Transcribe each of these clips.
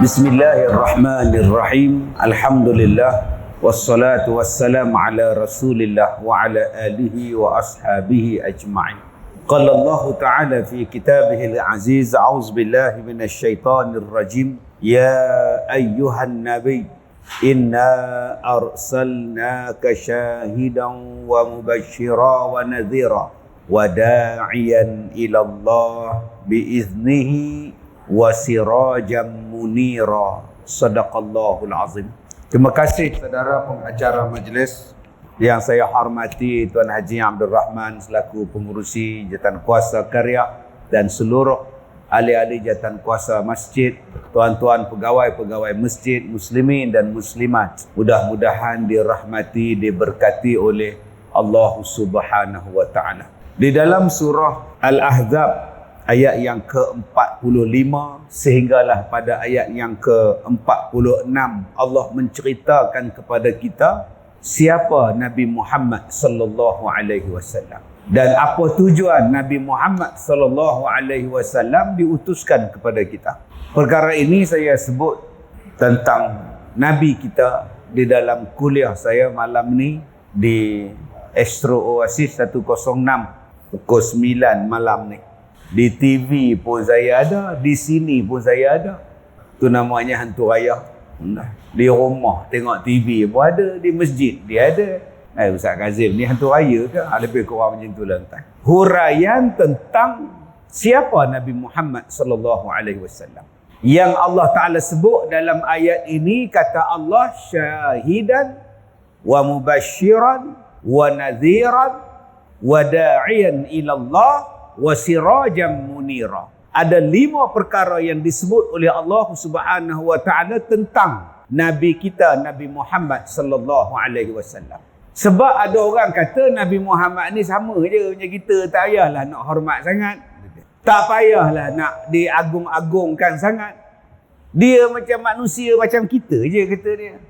Bismillahirrahmanirrahim. Alhamdulillah wassalatu wassalamu ala Rasulillah wa ala alihi wa ashabihi ajma'in. Qala Allah Ta'ala fi kitabihil aziz, a'udzu billahi minasy syaithanir rajim. Ya ayyuhan nabiy inna arsalnaka syahidan wa mubasysyiran wa nadhira wa da'iyan ila Allah biiznihi wa sirajan munira. Sadaqallahul azim. Terima kasih saudara pengacara majlis yang saya hormati, Tuan Haji Abdul Rahman selaku pengurusi Jawatan Kuasa Karya dan seluruh ahli-ahli Jawatan Kuasa Masjid, tuan-tuan pegawai-pegawai masjid, muslimin dan muslimat. Mudah-mudahan dirahmati, diberkati oleh Allah Subhanahu wa taala. Di dalam surah Al-Ahzab ayat yang ke-45 sehinggalah pada ayat yang ke-46, Allah menceritakan kepada kita siapa Nabi Muhammad sallallahu alaihi wasallam dan apa tujuan Nabi Muhammad sallallahu alaihi wasallam diutuskan kepada kita. Perkara ini saya sebut tentang Nabi kita di dalam kuliah saya malam ni di Astro Oasis 106 pukul 9 malam ni. Di TV pun saya ada, di sini pun saya ada. Tu namanya hantu raya. Di rumah tengok TV pun ada, di masjid dia ada. Ustaz Kazim ni hantu raya ke? Lebih kurang macam tu lah. Huraian tentang siapa Nabi Muhammad sallallahu alaihi wasallam. Yang Allah Taala sebut dalam ayat ini, kata Allah, syahidan wa mubasysyiran wa nadhiran wa da'iyan ila Allah wa sirajan munira. Ada 5 perkara yang disebut oleh Allah Subhanahu wa taala tentang nabi kita, Nabi Muhammad sallallahu alaihi wasallam. Sebab ada orang kata Nabi Muhammad ni sama je macam kita, tak payahlah nak hormat sangat, tak payahlah nak diagung-agungkan sangat. Dia macam manusia macam kita je, kata dia.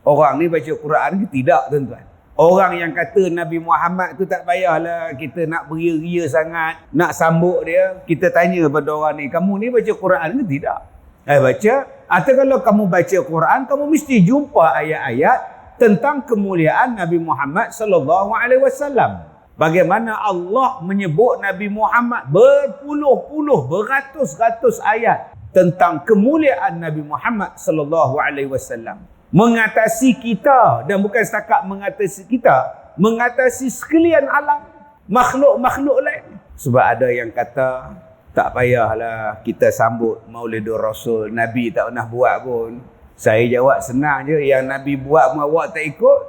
Orang ni baca Quran ke tidak, tuan-tuan? Orang yang kata Nabi Muhammad tu tak payahlah kita nak beria-ria sangat, nak sambut dia. Kita tanya pada orang ni, kamu ni baca Quran ke tidak? Baca. Atau kalau kamu baca Quran, kamu mesti jumpa ayat-ayat tentang kemuliaan Nabi Muhammad sallallahu alaihi wasallam. Bagaimana Allah menyebut Nabi Muhammad berpuluh-puluh, beratus-ratus ayat tentang kemuliaan Nabi Muhammad sallallahu alaihi wasallam. Mengatasi kita, dan bukan setakat mengatasi kita, mengatasi sekalian alam, makhluk-makhluk lain. Sebab ada yang kata tak payahlah kita sambut Maulidur Rasul, Nabi tak pernah buat pun. Saya jawab senang je, yang Nabi buat pun awak tak ikut.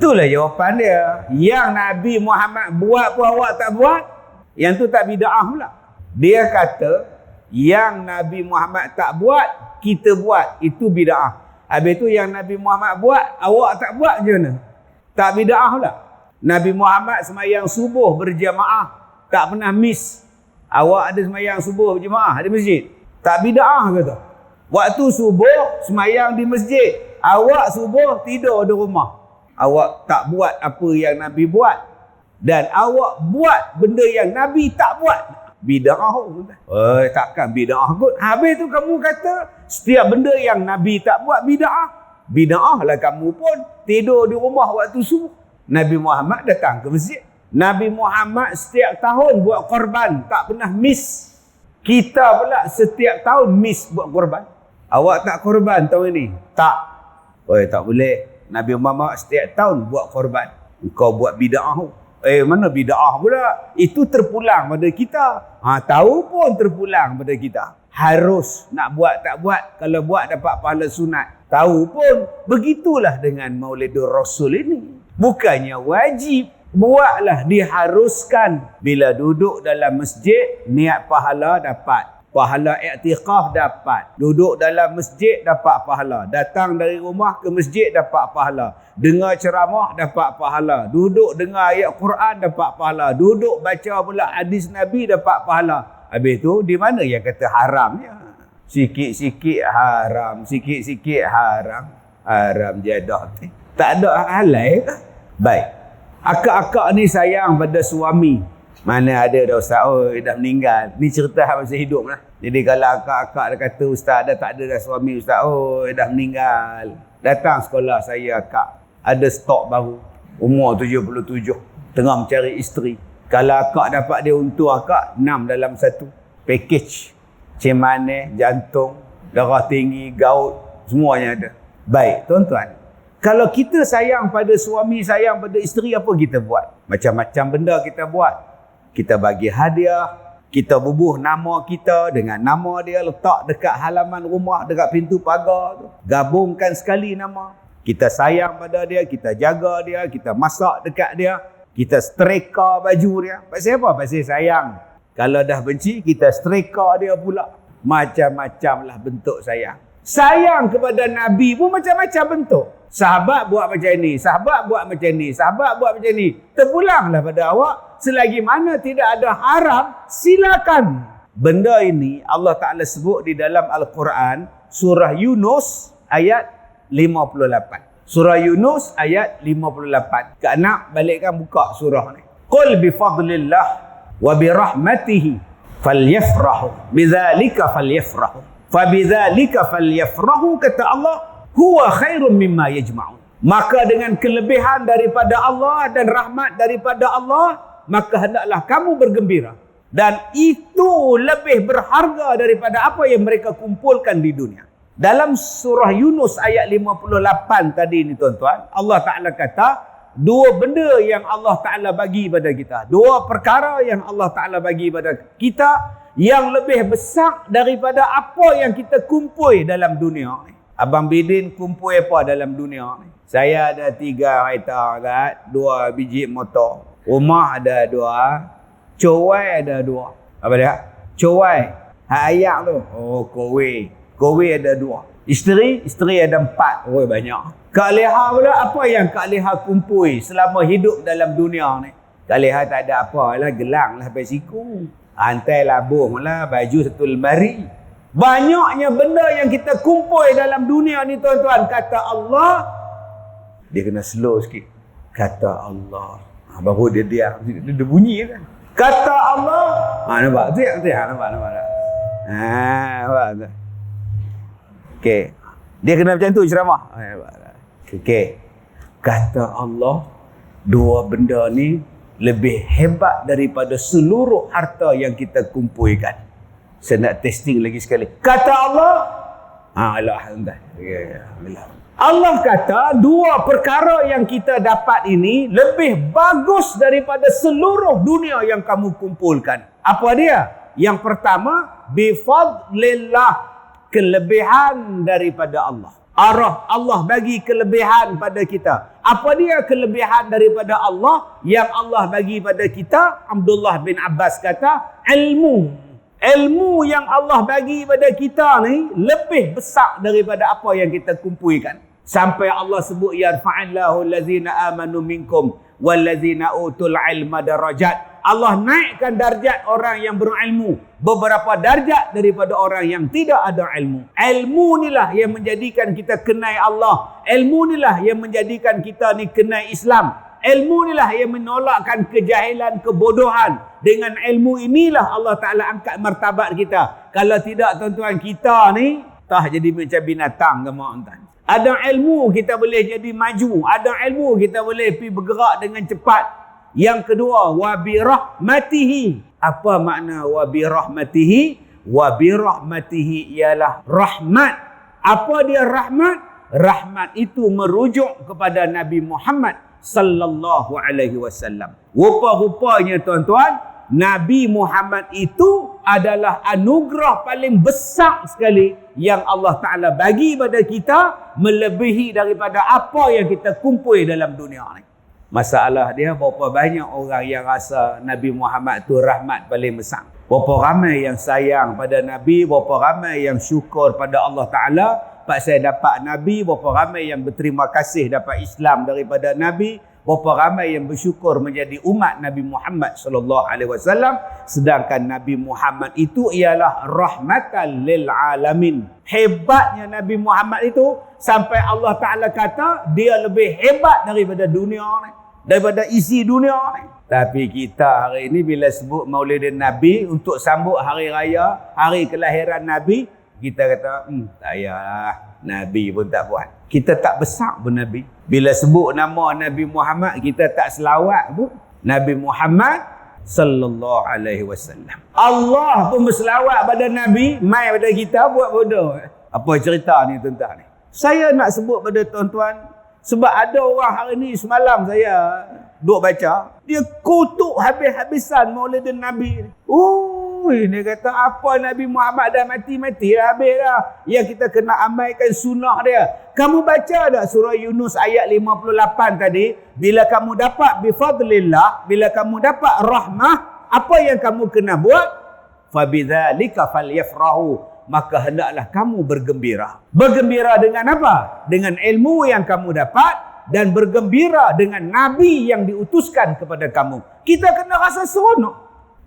Itulah jawapan dia. Yang Nabi Muhammad buat pun awak tak buat, yang tu tak bid'ah pula. Dia kata yang Nabi Muhammad tak buat, kita buat, itu bid'ah. Habis tu yang Nabi Muhammad buat, awak tak buat je mana? Tak bid'ah pula. Nabi Muhammad semayang subuh berjamaah, tak pernah miss. Awak ada semayang subuh berjamaah di masjid, tak bid'ah ke tu? Waktu subuh semayang di masjid, awak subuh tidur di rumah. Awak tak buat apa yang Nabi buat, dan awak buat benda yang Nabi tak buat. Bid'ah. Takkan bid'ah kot. Habis tu kamu kata setiap benda yang Nabi tak buat bid'ah. Bid'ah lah kamu pun tidur di rumah waktu subuh. Nabi Muhammad datang ke masjid. Nabi Muhammad setiap tahun buat korban, tak pernah miss. Kita pula setiap tahun miss buat korban. Awak tak korban tahun ini? Tak. Tak boleh. Nabi Muhammad setiap tahun buat korban. Kau buat bid'ah. Mana bid'ah pula? Itu terpulang pada kita. Tahu pun terpulang pada kita. Harus nak buat tak buat. Kalau buat dapat pahala sunat. Tahu pun. Begitulah dengan Maulidur Rasul ini. Bukannya wajib. Buatlah, diharuskan. Bila duduk dalam masjid, niat pahala dapat. Pahala i'tikaf dapat. Duduk dalam masjid dapat pahala. Datang dari rumah ke masjid dapat pahala. Dengar ceramah dapat pahala. Duduk dengar ayat Quran dapat pahala. Duduk baca pula hadis Nabi dapat pahala. Habis tu di mana yang kata haramnya? Sikit-sikit haram, sikit-sikit haram. Haram jadah. Tak ada halal ke? Baik. Akak-akak ni sayang pada suami. Mana ada dah ustaz, dah meninggal. Ni cerita masa hidup lah. Jadi kalau akak-akak dia kata ustaz dah tak ada dah suami ustaz, dah meninggal. Datang sekolah saya akak, ada stok baru. Umur 77, tengah mencari isteri. Kalau akak dapat dia untung akak 6 dalam 1. Package. Cemane, jantung, darah tinggi, gout, semuanya ada. Baik, tuan-tuan. Kalau kita sayang pada suami, sayang pada isteri, apa kita buat? Macam-macam benda kita buat. Kita bagi hadiah, kita bubuh nama kita dengan nama dia, letak dekat halaman rumah, dekat pintu pagar tu. Gabungkan sekali nama. Kita sayang pada dia, kita jaga dia, kita masak dekat dia, kita setrika baju dia. Pasal apa? Pasal sayang. Kalau dah benci, kita setrika dia pula. Macam-macam lah bentuk sayang. Sayang kepada Nabi pun macam-macam bentuk. Sahabat buat macam ni, sahabat buat macam ni, sahabat buat macam ni. Terpulanglah pada awak. Selagi mana tidak ada haram, silakan. Benda ini Allah Ta'ala sebut di dalam Al-Quran, surah Yunus ayat 58. Surah Yunus ayat 58. Kak nak balikkan buka surah ni. Qul bifadlillah wa birahmatihi falyafrahu. Bidzalika falyafrahu. Fabidzalika falyafrahu, kata Allah, huwa khairum mimma yajma'un. Maka dengan kelebihan daripada Allah dan rahmat daripada Allah, maka hendaklah kamu bergembira. Dan itu lebih berharga daripada apa yang mereka kumpulkan di dunia. Dalam surah Yunus ayat 58 tadi ni tuan-tuan, Allah Ta'ala kata, dua benda yang Allah Ta'ala bagi pada kita. Dua perkara yang Allah Ta'ala bagi pada kita yang lebih besar daripada apa yang kita kumpul dalam dunia ni. Abang Bidin kumpul apa dalam dunia ni? Saya ada 3 kereta, 2 biji motor. Rumah ada 2. Cowai ada 2. Apa dia? Cowai. Hak ayak tu. Kowe. Kowe ada 2. Isteri ada 4. Banyak. Kak Leha pula, apa yang Kak Leha kumpul selama hidup dalam dunia ni? Kak Leha tak ada apa lah, gelang lah sampai siku. Hantai labung lah, baju satu lemari. Banyaknya benda yang kita kumpul dalam dunia ni tuan-tuan. Kata Allah, dia kena slow sikit. Kata Allah. Baru dia diam. Dia bunyi kan. Kata Allah. Nampak? Nampak tak? Nampak tak? Okey. Dia kena macam tu ceramah. Okey. Kata Allah, dua benda ni lebih hebat daripada seluruh harta yang kita kumpulkan. Saya nak testing lagi sekali. Kata Allah, Alhamdulillah. Allah kata dua perkara yang kita dapat ini lebih bagus daripada seluruh dunia yang kamu kumpulkan. Apa dia? Yang pertama, bifadlillah, kelebihan daripada Allah. Allah bagi kelebihan pada kita. Apa dia kelebihan daripada Allah yang Allah bagi pada kita? Abdullah bin Abbas kata, ilmu. Ilmu yang Allah bagi pada kita ni lebih besar daripada apa yang kita kumpulkan. Sampai Allah sebut, yarfa'illahu allazina amanu minkum wallazina utul ilma darajat. Allah naikkan darjat orang yang berilmu beberapa darjat daripada orang yang tidak ada ilmu. Ilmu inilah yang menjadikan kita kenal Allah. Ilmu inilah yang menjadikan kita ni kenal Islam. Ilmu inilah yang menolakkan kejahilan, kebodohan. Dengan ilmu inilah Allah Ta'ala angkat martabat kita. Kalau tidak tuan-tuan, kita ni tak jadi macam binatang ke tuan. Ada ilmu kita boleh jadi maju. Ada ilmu kita boleh pergi bergerak dengan cepat. Yang kedua, wabirahmatihi. Apa makna wabirahmatihi? Wabirahmatihi ialah rahmat. Apa dia rahmat? Rahmat itu merujuk kepada Nabi Muhammad sallallahu alaihi wasallam. Rupa-rupanya tuan-tuan, Nabi Muhammad itu adalah anugerah paling besar sekali yang Allah Ta'ala bagi pada kita, melebihi daripada apa yang kita kumpul dalam dunia ni. Masalah dia, berapa banyak orang yang rasa Nabi Muhammad tu rahmat paling besar. Berapa ramai yang sayang pada Nabi, berapa ramai yang syukur pada Allah Ta'ala pasal dapat Nabi, berapa ramai yang berterima kasih dapat Islam daripada Nabi, berapa ramai yang bersyukur menjadi umat Nabi Muhammad sallallahu alaihi wasallam, sedangkan Nabi Muhammad itu ialah rahmatan lil alamin. Hebatnya Nabi Muhammad itu sampai Allah Taala kata dia lebih hebat daripada dunia ni, daripada isi dunia ni. Tapi kita hari ini bila sebut Maulidin Nabi untuk sambut hari raya, hari kelahiran Nabi, kita kata, tak payahlah, Nabi pun tak buat. Kita tak besar pun Nabi. Bila sebut nama Nabi Muhammad, kita tak selawat pun. Nabi Muhammad sallallahu alaihi wasallam. Allah pun berselawat pada Nabi, mai pada kita buat bodoh. Apa cerita ni tuan-tuan ni? Saya nak sebut pada tuan-tuan, sebab ada orang hari ni semalam saya duk baca, dia kutuk habis-habisan Maulidin Nabi. Dia kata apa Nabi Muhammad dah mati-mati dah, habis dah. Yang kita kena amalkan sunnah dia. Kamu baca tak surah Yunus ayat 58 tadi? Bila kamu dapat bifadlillah, bila kamu dapat rahmah, apa yang kamu kena buat? Fabidzalika falyafrahu. Maka hendaklah kamu bergembira. Bergembira dengan apa? Dengan ilmu yang kamu dapat, dan bergembira dengan Nabi yang diutuskan kepada kamu. Kita kena rasa seronok.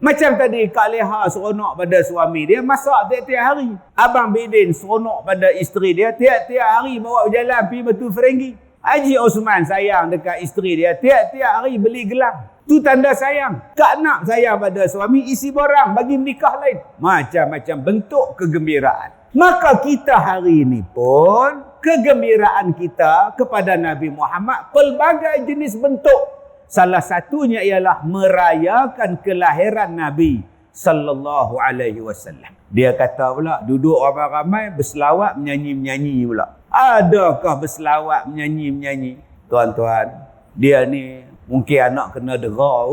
Macam tadi Kak Leha seronok pada suami dia, masak tiap-tiap hari. Abang Bidin seronok pada isteri dia, tiap-tiap hari bawa berjalan pergi Batu Ferenggi. Haji Osman sayang dekat isteri dia, tiap-tiap hari beli gelang. Tu tanda sayang. Kak Nak sayang pada suami, isi barang bagi nikah lain. Macam-macam bentuk kegembiraan. Maka kita hari ini pun, kegembiraan kita kepada Nabi Muhammad pelbagai jenis bentuk. Salah satunya ialah merayakan kelahiran Nabi sallallahu alaihi wasallam. Dia kata pula, duduk ramai-ramai berselawat menyanyi-menyanyi pula. Adakah berselawat menyanyi-menyanyi? Tuan-tuan, dia ni mungkin anak kena dera.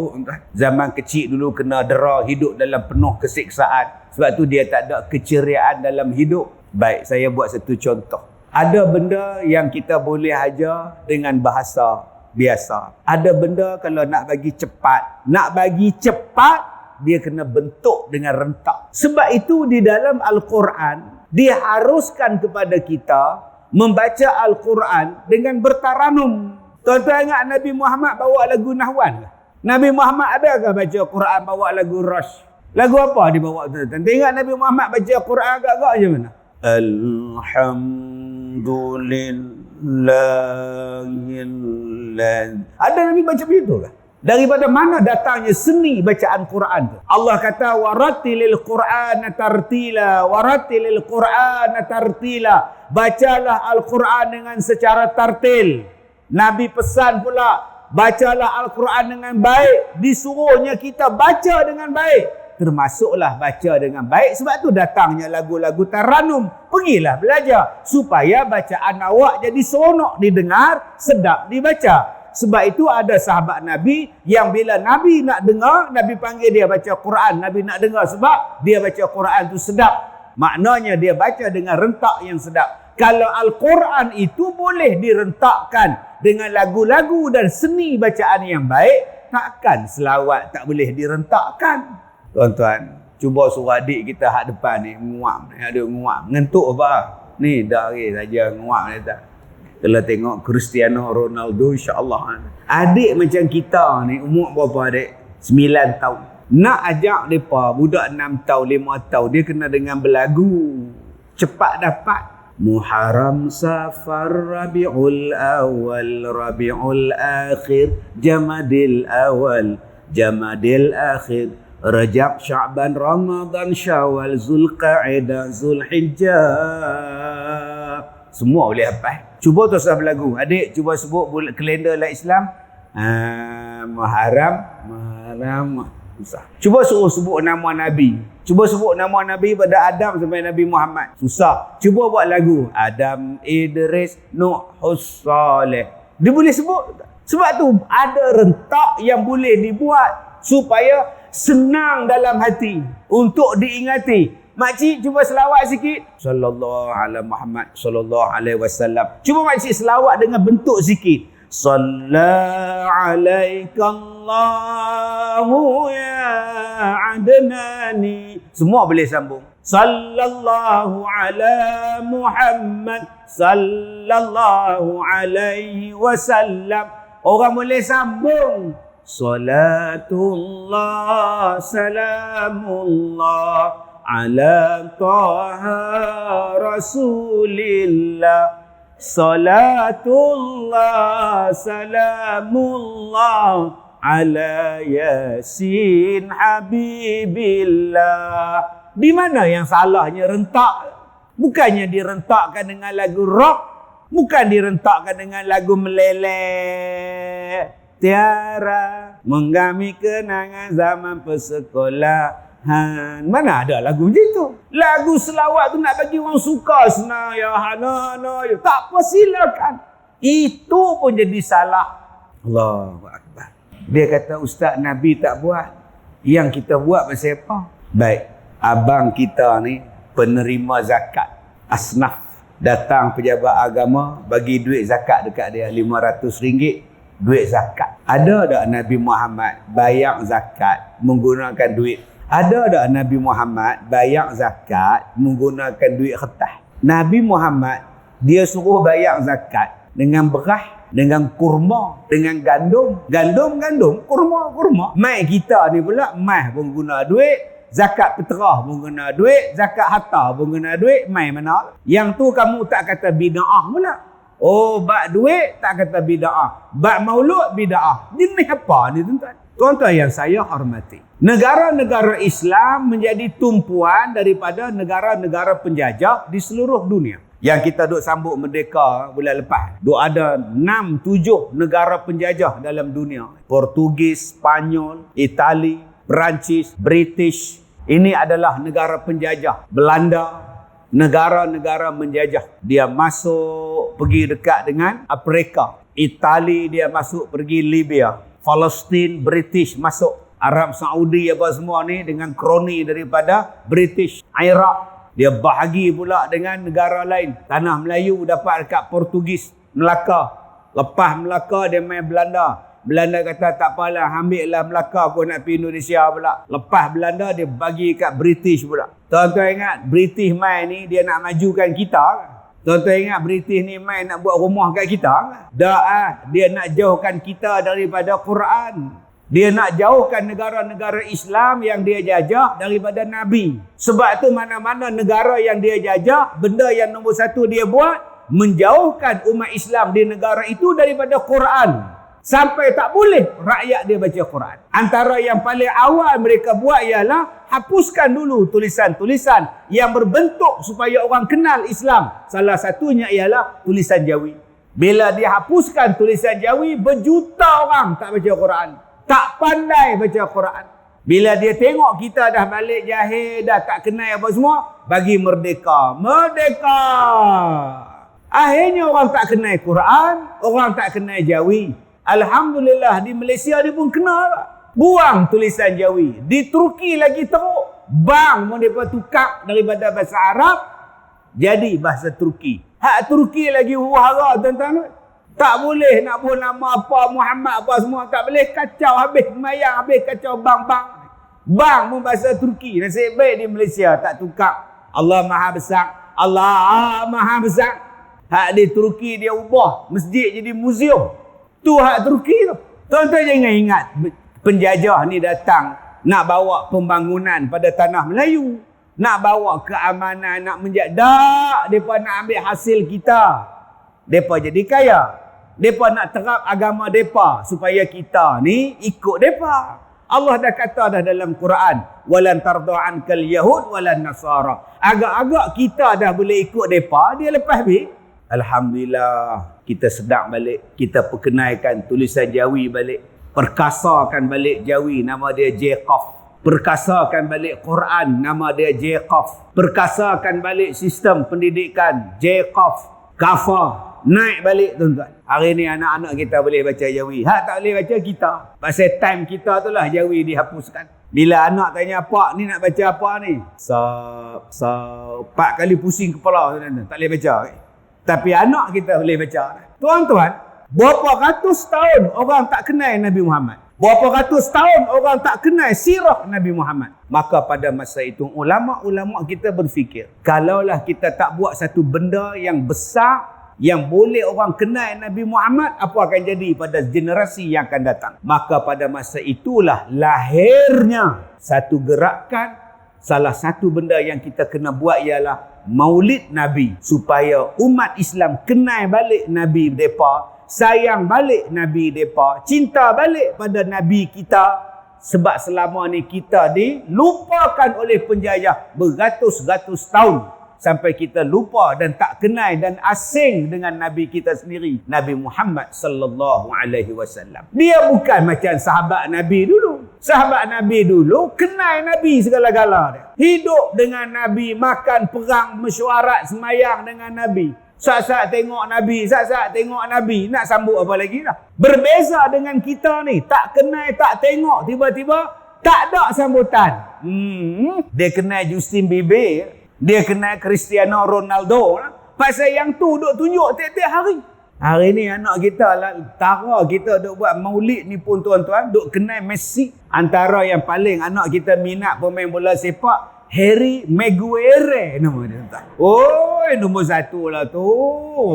Zaman kecil dulu kena dera, hidup dalam penuh kesiksaan. Sebab tu dia tak ada keceriaan dalam hidup. Baik, saya buat satu contoh. Ada benda yang kita boleh ajar dengan bahasa biasa. Ada benda kalau nak bagi cepat. Nak bagi cepat, dia kena bentuk dengan rentak. Sebab itu di dalam Al-Quran, diharuskan kepada kita membaca Al-Quran dengan bertaranum. Tuan-tuan ingat Nabi Muhammad bawa lagu Nahwan? Nabi Muhammad adakah baca Quran bawa lagu Rush? Lagu apa dia bawa tuan-tuan? Ingat Nabi Muhammad baca Quran agak-agak je mana? Alhamdulillahilladzi. Ada Nabi baca begitu ke? Daripada mana datangnya seni bacaan Quran tu? Allah kata warattilil Qur'ana tartila, warattilil Qur'ana tartila. Bacalah Al-Quran dengan secara tartil. Nabi pesan pula, bacalah Al-Quran dengan baik. Disuruhnya kita baca dengan baik. Termasuklah baca dengan baik. Sebab tu datangnya lagu-lagu taranum. Pergilah belajar supaya bacaan awak jadi seronok didengar, sedap dibaca. Sebab itu ada sahabat Nabi yang bila Nabi nak dengar, Nabi panggil dia baca Quran. Nabi nak dengar sebab dia baca Quran tu sedap. Maknanya dia baca dengan rentak yang sedap. Kalau Al-Quran itu boleh direntakkan dengan lagu-lagu dan seni bacaan yang baik, takkan selawat tak boleh direntakkan? Tuan-tuan, cuba suruh adik kita hak depan ni nguap, ada nguap, ngantuk apa? Ni dah hari saja nguap ni tak. Kalau tengok Cristiano Ronaldo, insya-Allah. Adik macam kita ni, umur berapa adik? 9 tahun. Nak ajak mereka, budak 6 tahun, 5 tahun, dia kena dengan berlagu. Cepat dapat. Muharram, Safar, Rabiul Awal, Rabiul Akhir, Jamadil Awal, Jamadil Akhir, Rajab, Sya'ban, Ramadan, Syawal, Zulqa'dah, Zulhijjah. Semua boleh hafal. Cuba teruslah berlagu. Adik cuba sebut kalender lah Islam. Muharram. Susah. Cuba suruh sebut nama Nabi. Cuba sebut nama Nabi pada Adam sampai Nabi Muhammad. Susah. Cuba buat lagu. Adam, Idris, Nuh, Saleh. Dia boleh sebut. Sebab tu ada rentak yang boleh dibuat supaya senang dalam hati untuk diingati. Makcik cuba selawat sikit. Sallallahu alaihi Muhammad sallallahu alaihi wasallam. Cuba makcik selawat dengan bentuk sikit. Sallallahu alaikallahu ya adnani. Semua boleh sambung. Sallallahu ala Muhammad sallallahu alaihi wasallam. Orang boleh sambung. Salatullah salamullah ala taha rasulillah. Salatullah salamullah ala Yasin Habibillah. Di mana yang salahnya rentak? Bukannya direntakkan dengan lagu rock, bukan direntakkan dengan lagu meleleh. Tiara menggami kenangan zaman persekolahan. Mana ada lagu macam tu? Lagu selawat tu nak bagi orang suka senang. Ya Hanana. Tak apa, silakan. Itu pun jadi salah. Allahu Akbar. Dia kata Ustaz Nabi tak buat. Yang kita buat pasal apa? Baik. Abang kita ni penerima zakat. Asnaf. Datang pejabat agama bagi duit zakat dekat dia RM500. Duit zakat. Ada tak Nabi Muhammad bayar zakat menggunakan duit? Ada tak Nabi Muhammad bayar zakat menggunakan duit kertas? Nabi Muhammad dia suruh bayar zakat dengan beras, dengan kurma, dengan gandum. Gandum, kurma. Mai kita ni pula mai pun guna duit, zakat peterah pun guna duit, zakat harta pun guna duit, mai mana? Yang tu kamu tak kata bid'ah pula. Oh, bak duit tak kata bid'ah. Bak maulud bid'ah. Jenis apa ni tuan-tuan? Tuan-tuan yang saya hormati. Negara-negara Islam menjadi tumpuan daripada negara-negara penjajah di seluruh dunia. Yang kita duk sambut merdeka bulan lepas. Duk ada 6-7 negara penjajah dalam dunia. Portugis, Spanyol, Itali, Perancis, British. Ini adalah negara penjajah. Belanda. Negara-negara menjajah. Dia masuk pergi dekat dengan Afrika. Itali dia masuk pergi Libya. Palestin, British masuk. Arab Saudi apa semua ni dengan kroni daripada British. Iraq dia bahagi pula dengan negara lain. Tanah Melayu dapat dekat Portugis, Melaka. Lepas Melaka dia main Belanda. Belanda kata tak apalah, ambillah Melaka, aku nak pergi Indonesia pula. Lepas Belanda dia bagi kat British pula. Tuan-tuan ingat British main ni dia nak majukan kita? Tuan-tuan ingat British ni main nak buat rumah kat kita? Tak, dia nak jauhkan kita daripada Quran. Dia nak jauhkan negara-negara Islam yang dia jajah daripada Nabi. Sebab tu mana-mana negara yang dia jajah, benda yang nombor satu dia buat, menjauhkan umat Islam di negara itu daripada Quran. Sampai tak boleh rakyat dia baca Quran. Antara yang paling awal mereka buat ialah hapuskan dulu tulisan-tulisan yang berbentuk supaya orang kenal Islam. Salah satunya ialah tulisan Jawi. Bila dia hapuskan tulisan Jawi, berjuta orang tak baca Quran. Tak pandai baca Quran. Bila dia tengok kita dah balik jahil, dah tak kenal apa semua, bagi merdeka. Merdeka! Akhirnya orang tak kenal Quran, orang tak kenal Jawi. Alhamdulillah di Malaysia ni pun kenal. Buang tulisan Jawi. Di Turki lagi teruk. Bang pun mereka tukar daripada bahasa Arab jadi bahasa Turki. Hak Turki lagi huru-hara tuan-tuan. Tak boleh nak buat nama apa Muhammad apa semua. Tak boleh, kacau habis. Mayang habis kacau bang-bang. Bang pun bahasa Turki. Nasib baik di Malaysia tak tukar. Allah Maha Besar. Allah Maha Besar. Hak di Turki dia ubah masjid jadi muzium. Tu hak Turki tu. Tuan-tuan jangan ingat penjajah ni datang nak bawa pembangunan pada tanah Melayu. Nak bawa keamanan, nak menjaga. Mereka nak ambil hasil kita. Mereka jadi kaya. Mereka nak terap agama mereka supaya kita ni ikut mereka. Allah dah kata dah dalam Quran. Walan tarda'an kal yahud walan nasara. Agak-agak kita dah boleh ikut mereka. Dia lepas habis. Alhamdulillah, kita sedap balik. Kita perkenalkan tulisan Jawi balik. Perkasakan balik Jawi, nama dia J-Qaf. Perkasakan balik Quran, nama dia J-Qaf. Perkasakan balik sistem pendidikan, J-Qaf. Kafa. Naik balik tuan-tuan. Hari ni anak-anak kita boleh baca Jawi. Hak tak boleh baca kita. Pasal time kita tu lah Jawi dihapuskan. Bila anak tanya, Pak ni nak baca apa ni? Pak kali pusing kepala tuan-tuan. Tak boleh baca. Tapi anak kita boleh baca. Tuan-tuan, berapa ratus tahun orang tak kenal Nabi Muhammad. Berapa ratus tahun orang tak kenal sirah Nabi Muhammad. Maka pada masa itu, ulama-ulama kita berfikir, kalaulah kita tak buat satu benda yang besar, yang boleh orang kenal Nabi Muhammad, apa akan jadi pada generasi yang akan datang? Maka pada masa itulah lahirnya satu gerakan. Salah satu benda yang kita kena buat ialah Maulid Nabi, supaya umat Islam kenal balik Nabi mereka, sayang balik Nabi mereka, cinta balik pada Nabi kita. Sebab selama ni kita dilupakan oleh penjajah beratus-ratus tahun. Sampai kita lupa dan tak kenal dan asing dengan Nabi kita sendiri, Nabi Muhammad sallallahu alaihi wasallam. Dia bukan macam sahabat Nabi dulu. Sahabat Nabi dulu kenal Nabi segala-gala dia. Hidup dengan Nabi, makan, perang, mesyuarat, semayang dengan Nabi. Saat-saat tengok Nabi, saat-saat tengok Nabi, nak sambut apa lagi dah. Berbeza dengan kita ni, tak kenal, tak tengok, tiba-tiba tak ada sambutan. Dia kenal Justin Bieber, dia kenal Cristiano Ronaldo lah. Pasal yang tu duk tunjuk tiap-tiap hari. Hari ni anak kita lah, tara kita duk buat maulid ni pun tuan-tuan, duk kenal Messi. Antara yang paling anak kita minat pemain bola sepak, Harry Maguire nama dia. Oi, nombor 1 lah tu.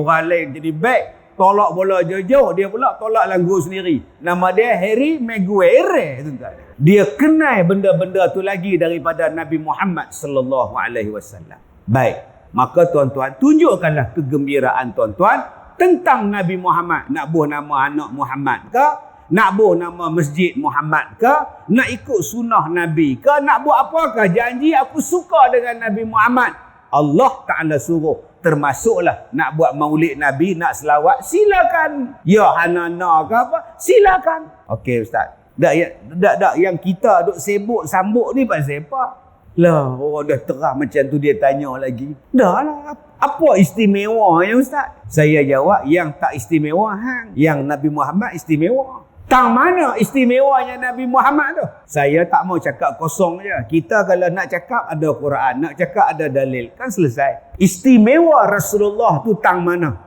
Orang lain jadi back, tolak bola jauh-jauh, dia pula tolak langgu sendiri. Nama dia Harry Maguire, tuan-tuan. Dia kenal benda-benda tu lagi daripada Nabi Muhammad sallallahu alaihi wasallam. Baik, maka tuan-tuan tunjukkanlah kegembiraan tuan-tuan tentang Nabi Muhammad. Nak buh nama anak Muhammad ke? Nak buh nama masjid Muhammad ke? Nak ikut sunnah Nabi ke? Nak buat apakah? Janji aku suka dengan Nabi Muhammad. Allah Ta'ala suruh. Termasuklah nak buat maulid Nabi, nak selawat, silakan. Ya Hanana ke apa? Silakan. Okey Ustaz. Tak yang kita duk sibuk sambut ni pasal apa? Lah, orang dah terang macam tu dia tanya lagi. Dah lah, apa istimewanya Ustaz? Saya jawab, yang tak istimewa hang. Yang Nabi Muhammad istimewa. Tang mana istimewanya Nabi Muhammad tu? Saya tak mau cakap kosong je. Kita kalau nak cakap ada Quran, nak cakap ada dalil, kan selesai. Istimewa Rasulullah tu tang mana?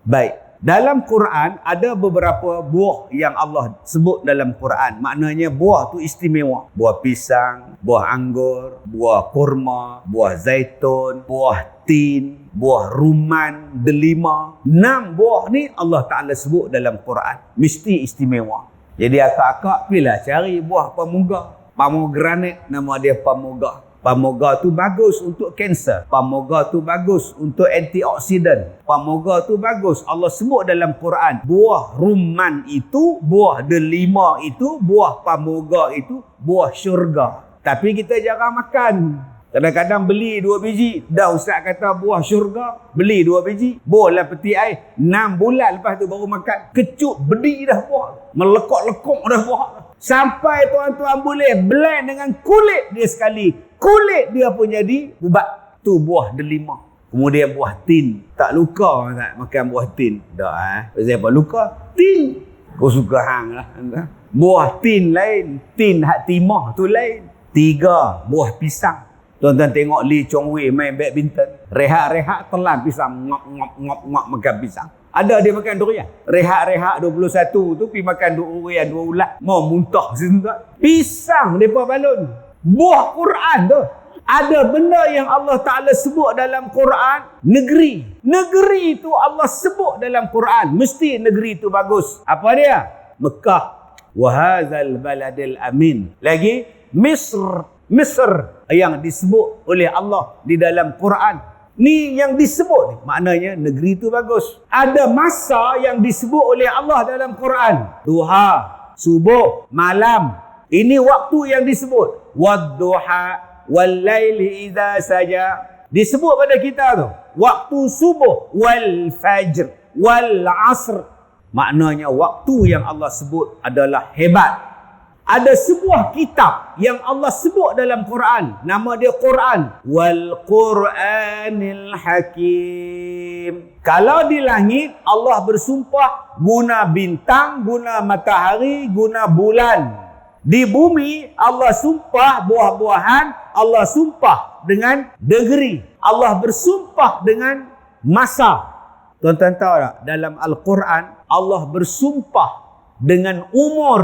Baik. Dalam Quran ada beberapa buah yang Allah sebut dalam Quran. Maknanya buah tu istimewa. Buah pisang, buah anggur, buah kurma, buah zaitun, buah tin, buah rumman, delima. 6 buah ni Allah Ta'ala sebut dalam Quran. Mesti istimewa. Jadi akak-akak pilih cari buah pamuga. Pomegranate nama dia pamuga. Pamoga tu bagus untuk kanser. Pamoga tu bagus untuk antioksidan. Pamoga tu bagus. Allah sebut dalam Quran. Buah rumman itu, buah delima itu, buah pamoga itu, buah syurga. Tapi kita jarang makan. Kadang-kadang beli 2 biji. Dah ustaz kata buah syurga. Beli 2 biji. Bolah peti air. 6 bulan lepas tu baru makan. Kecut bedi dah buah. Melekok-lekok dah buah. Sampai tuan-tuan boleh blend dengan kulit dia sekali. Kulit dia pun jadi ubat. Tu buah delima. Kemudian buah tin. Tak luka tak makan buah tin. Tak Pasal apa luka? Tin. Kau suka hang lah. Buah tin lain. Tin hak timah tu lain. 3 buah pisang. Tuan-tuan tengok Lee Chong Wei main badminton. Rehat-rehat telan pisang. Ngop makan pisang. Ada dia makan durian. Rehat-rehat 21 tu pergi makan durian 2 ulat. Mau muntah situ. Pisang depa balun. Buah Quran tu. Ada benda yang Allah Ta'ala sebut dalam Quran. Negeri. Negeri tu Allah sebut dalam Quran. Mesti negeri tu bagus. Apa dia? Mekah. Wahazal baladil amin. Lagi Misr. Misr yang disebut oleh Allah di dalam Quran. Ni yang disebut. Maknanya negeri tu bagus. Ada masa yang disebut oleh Allah dalam Quran. Duha, subuh, malam. Ini waktu yang disebut. Wadduha wal-laili idza saja. Disebut pada kita tu. Waktu subuh wal fajr wal asr. Maknanya waktu yang Allah sebut adalah hebat. Ada sebuah kitab yang Allah sebut dalam Quran. Nama dia Quran. Wal Quranil Hakim. Kalau di langit Allah bersumpah guna bintang, guna matahari, guna bulan. Di bumi Allah sumpah buah-buahan, Allah sumpah dengan negeri. Allah bersumpah dengan masa. Tuan-tuan tahu tak? Dalam Al-Quran Allah bersumpah dengan umur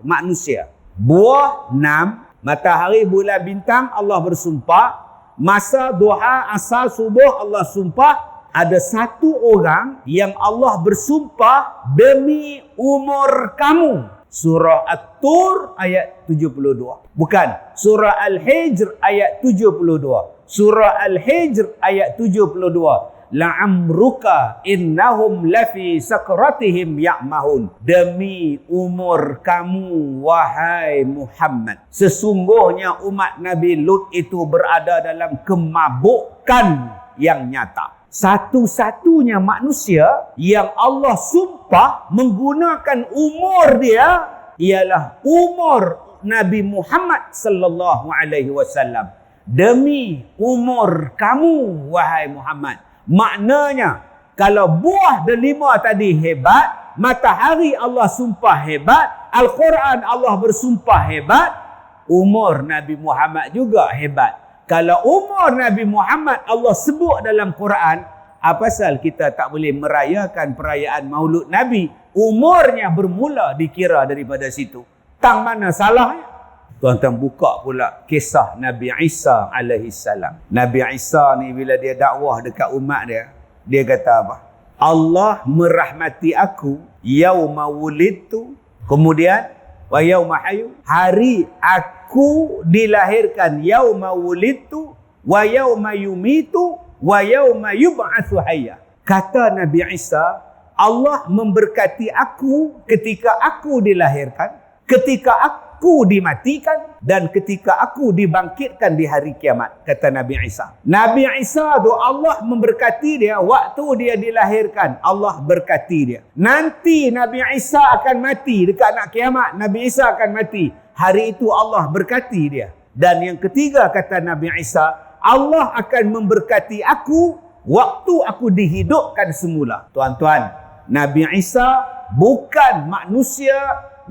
manusia. Buah 6, matahari, bulan, bintang Allah bersumpah. Masa, duha, asar, subuh Allah sumpah. Ada satu orang yang Allah bersumpah demi umur kamu. Surah At-Tur ayat 72. Bukan. Surah Al-Hijr ayat 72. Surah Al-Hijr ayat 72. la'amruka innahum lafi sakratihim ya'mahun. Demi umur kamu wahai Muhammad, sesungguhnya umat Nabi Lut itu berada dalam kemabukan yang nyata. Satu-satunya manusia yang Allah sumpah menggunakan umur dia ialah umur Nabi Muhammad sallallahu alaihi wasallam. Demi umur kamu wahai Muhammad. Maknanya kalau buah delima tadi hebat, matahari Allah sumpah hebat, Al-Quran Allah bersumpah hebat, umur Nabi Muhammad juga hebat. Kalau umur Nabi Muhammad Allah sebut dalam Quran, apa pasal kita tak boleh merayakan perayaan Maulud Nabi? Umurnya bermula dikira daripada situ. Tang mana salahnya? Tuan-tuan buka pula kisah Nabi Isa alaihi salam. Nabi Isa ni bila dia dakwah dekat umat dia, dia kata apa? Allah merahmati aku yauma wulidtu, kemudian wa yauma hayu, hari aku dilahirkan, yauma wulidtu wa yauma yumitu wa yauma yub'atsu hayya. Kata Nabi Isa, Allah memberkati aku ketika aku dilahirkan, ketika aku dimatikan, dan ketika aku dibangkitkan di hari kiamat, kata Nabi Isa. Nabi Isa tu Allah memberkati dia waktu dia dilahirkan, Allah berkati dia. Nanti Nabi Isa akan mati dekat nak kiamat, Nabi Isa akan mati. Hari itu Allah berkati dia. Dan yang ketiga kata Nabi Isa, Allah akan memberkati aku waktu aku dihidupkan semula. Tuan-tuan, Nabi Isa bukan manusia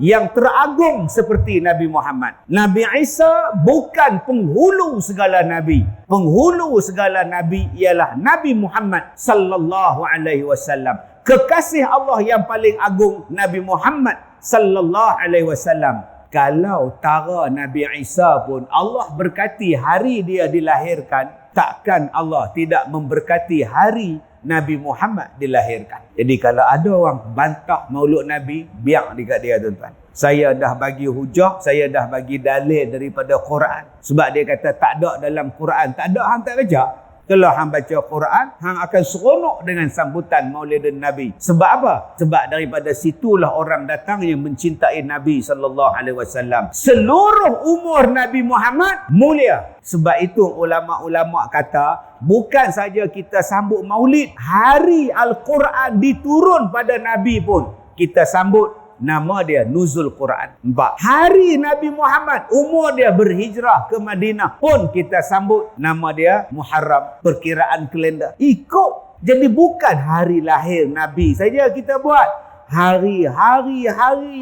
yang teragung seperti Nabi Muhammad. Nabi Isa bukan penghulu segala nabi. Penghulu segala nabi ialah Nabi Muhammad sallallahu alaihi wasallam. Kekasih Allah yang paling agung Nabi Muhammad sallallahu alaihi wasallam. Kalau tara Nabi Isa pun Allah berkati hari dia dilahirkan, takkan Allah tidak memberkati hari Nabi Muhammad dilahirkan. Jadi kalau ada orang bantah Maulud Nabi, biar dekat dia tuan-tuan. Saya dah bagi hujah, saya dah bagi dalil daripada Quran. Sebab dia kata tak ada dalam Quran, tak ada, hang tak baca. Kalau hang baca Quran, hang akan seronok dengan sambutan Maulidin Nabi. Sebab apa? Sebab daripada situlah orang datang yang mencintai Nabi sallallahu alaihi wasallam. Seluruh umur Nabi Muhammad mulia. Sebab itu ulama-ulama kata, bukan saja kita sambut Maulid, hari Al-Quran diturun pada Nabi pun kita sambut. Nama dia Nuzul Quran. 4. Hari Nabi Muhammad umur dia berhijrah ke Madinah pun kita sambut. Nama dia Muharram, perkiraan kalender. Ikut. Jadi bukan hari lahir Nabi saja kita buat. Hari-hari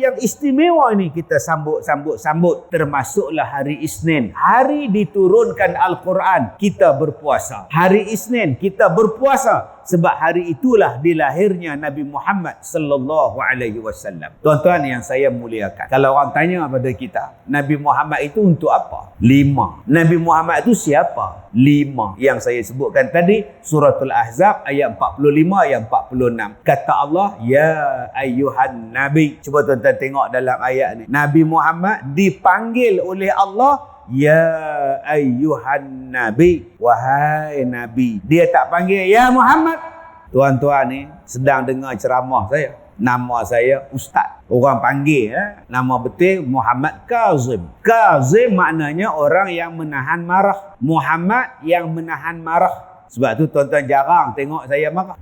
yang istimewa ini kita sambut. Termasuklah hari Isnin. Hari diturunkan Al-Quran, kita berpuasa. Hari Isnin kita berpuasa sebab hari itulah dilahirnya Nabi Muhammad sallallahu alaihi wasallam. Tuan-tuan yang saya muliakan, kalau orang tanya pada kita, Nabi Muhammad itu untuk apa? 5. Nabi Muhammad itu siapa? 5 yang saya sebutkan tadi, suratul Ahzab ayat 45 ayat 46. Kata Allah, ya ayyuhan nabi. Cuba tuan-tuan tengok dalam ayat ni. Nabi Muhammad dipanggil oleh Allah, ya ayyuhan nabi, wahai nabi. Dia tak panggil ya Muhammad. Tuan-tuan ni sedang dengar ceramah saya. Nama saya Ustaz. Orang panggil nama betul Muhammad Kazim. Kazim maknanya orang yang menahan marah. Muhammad yang menahan marah. Sebab tu tuan-tuan jarang tengok saya marah.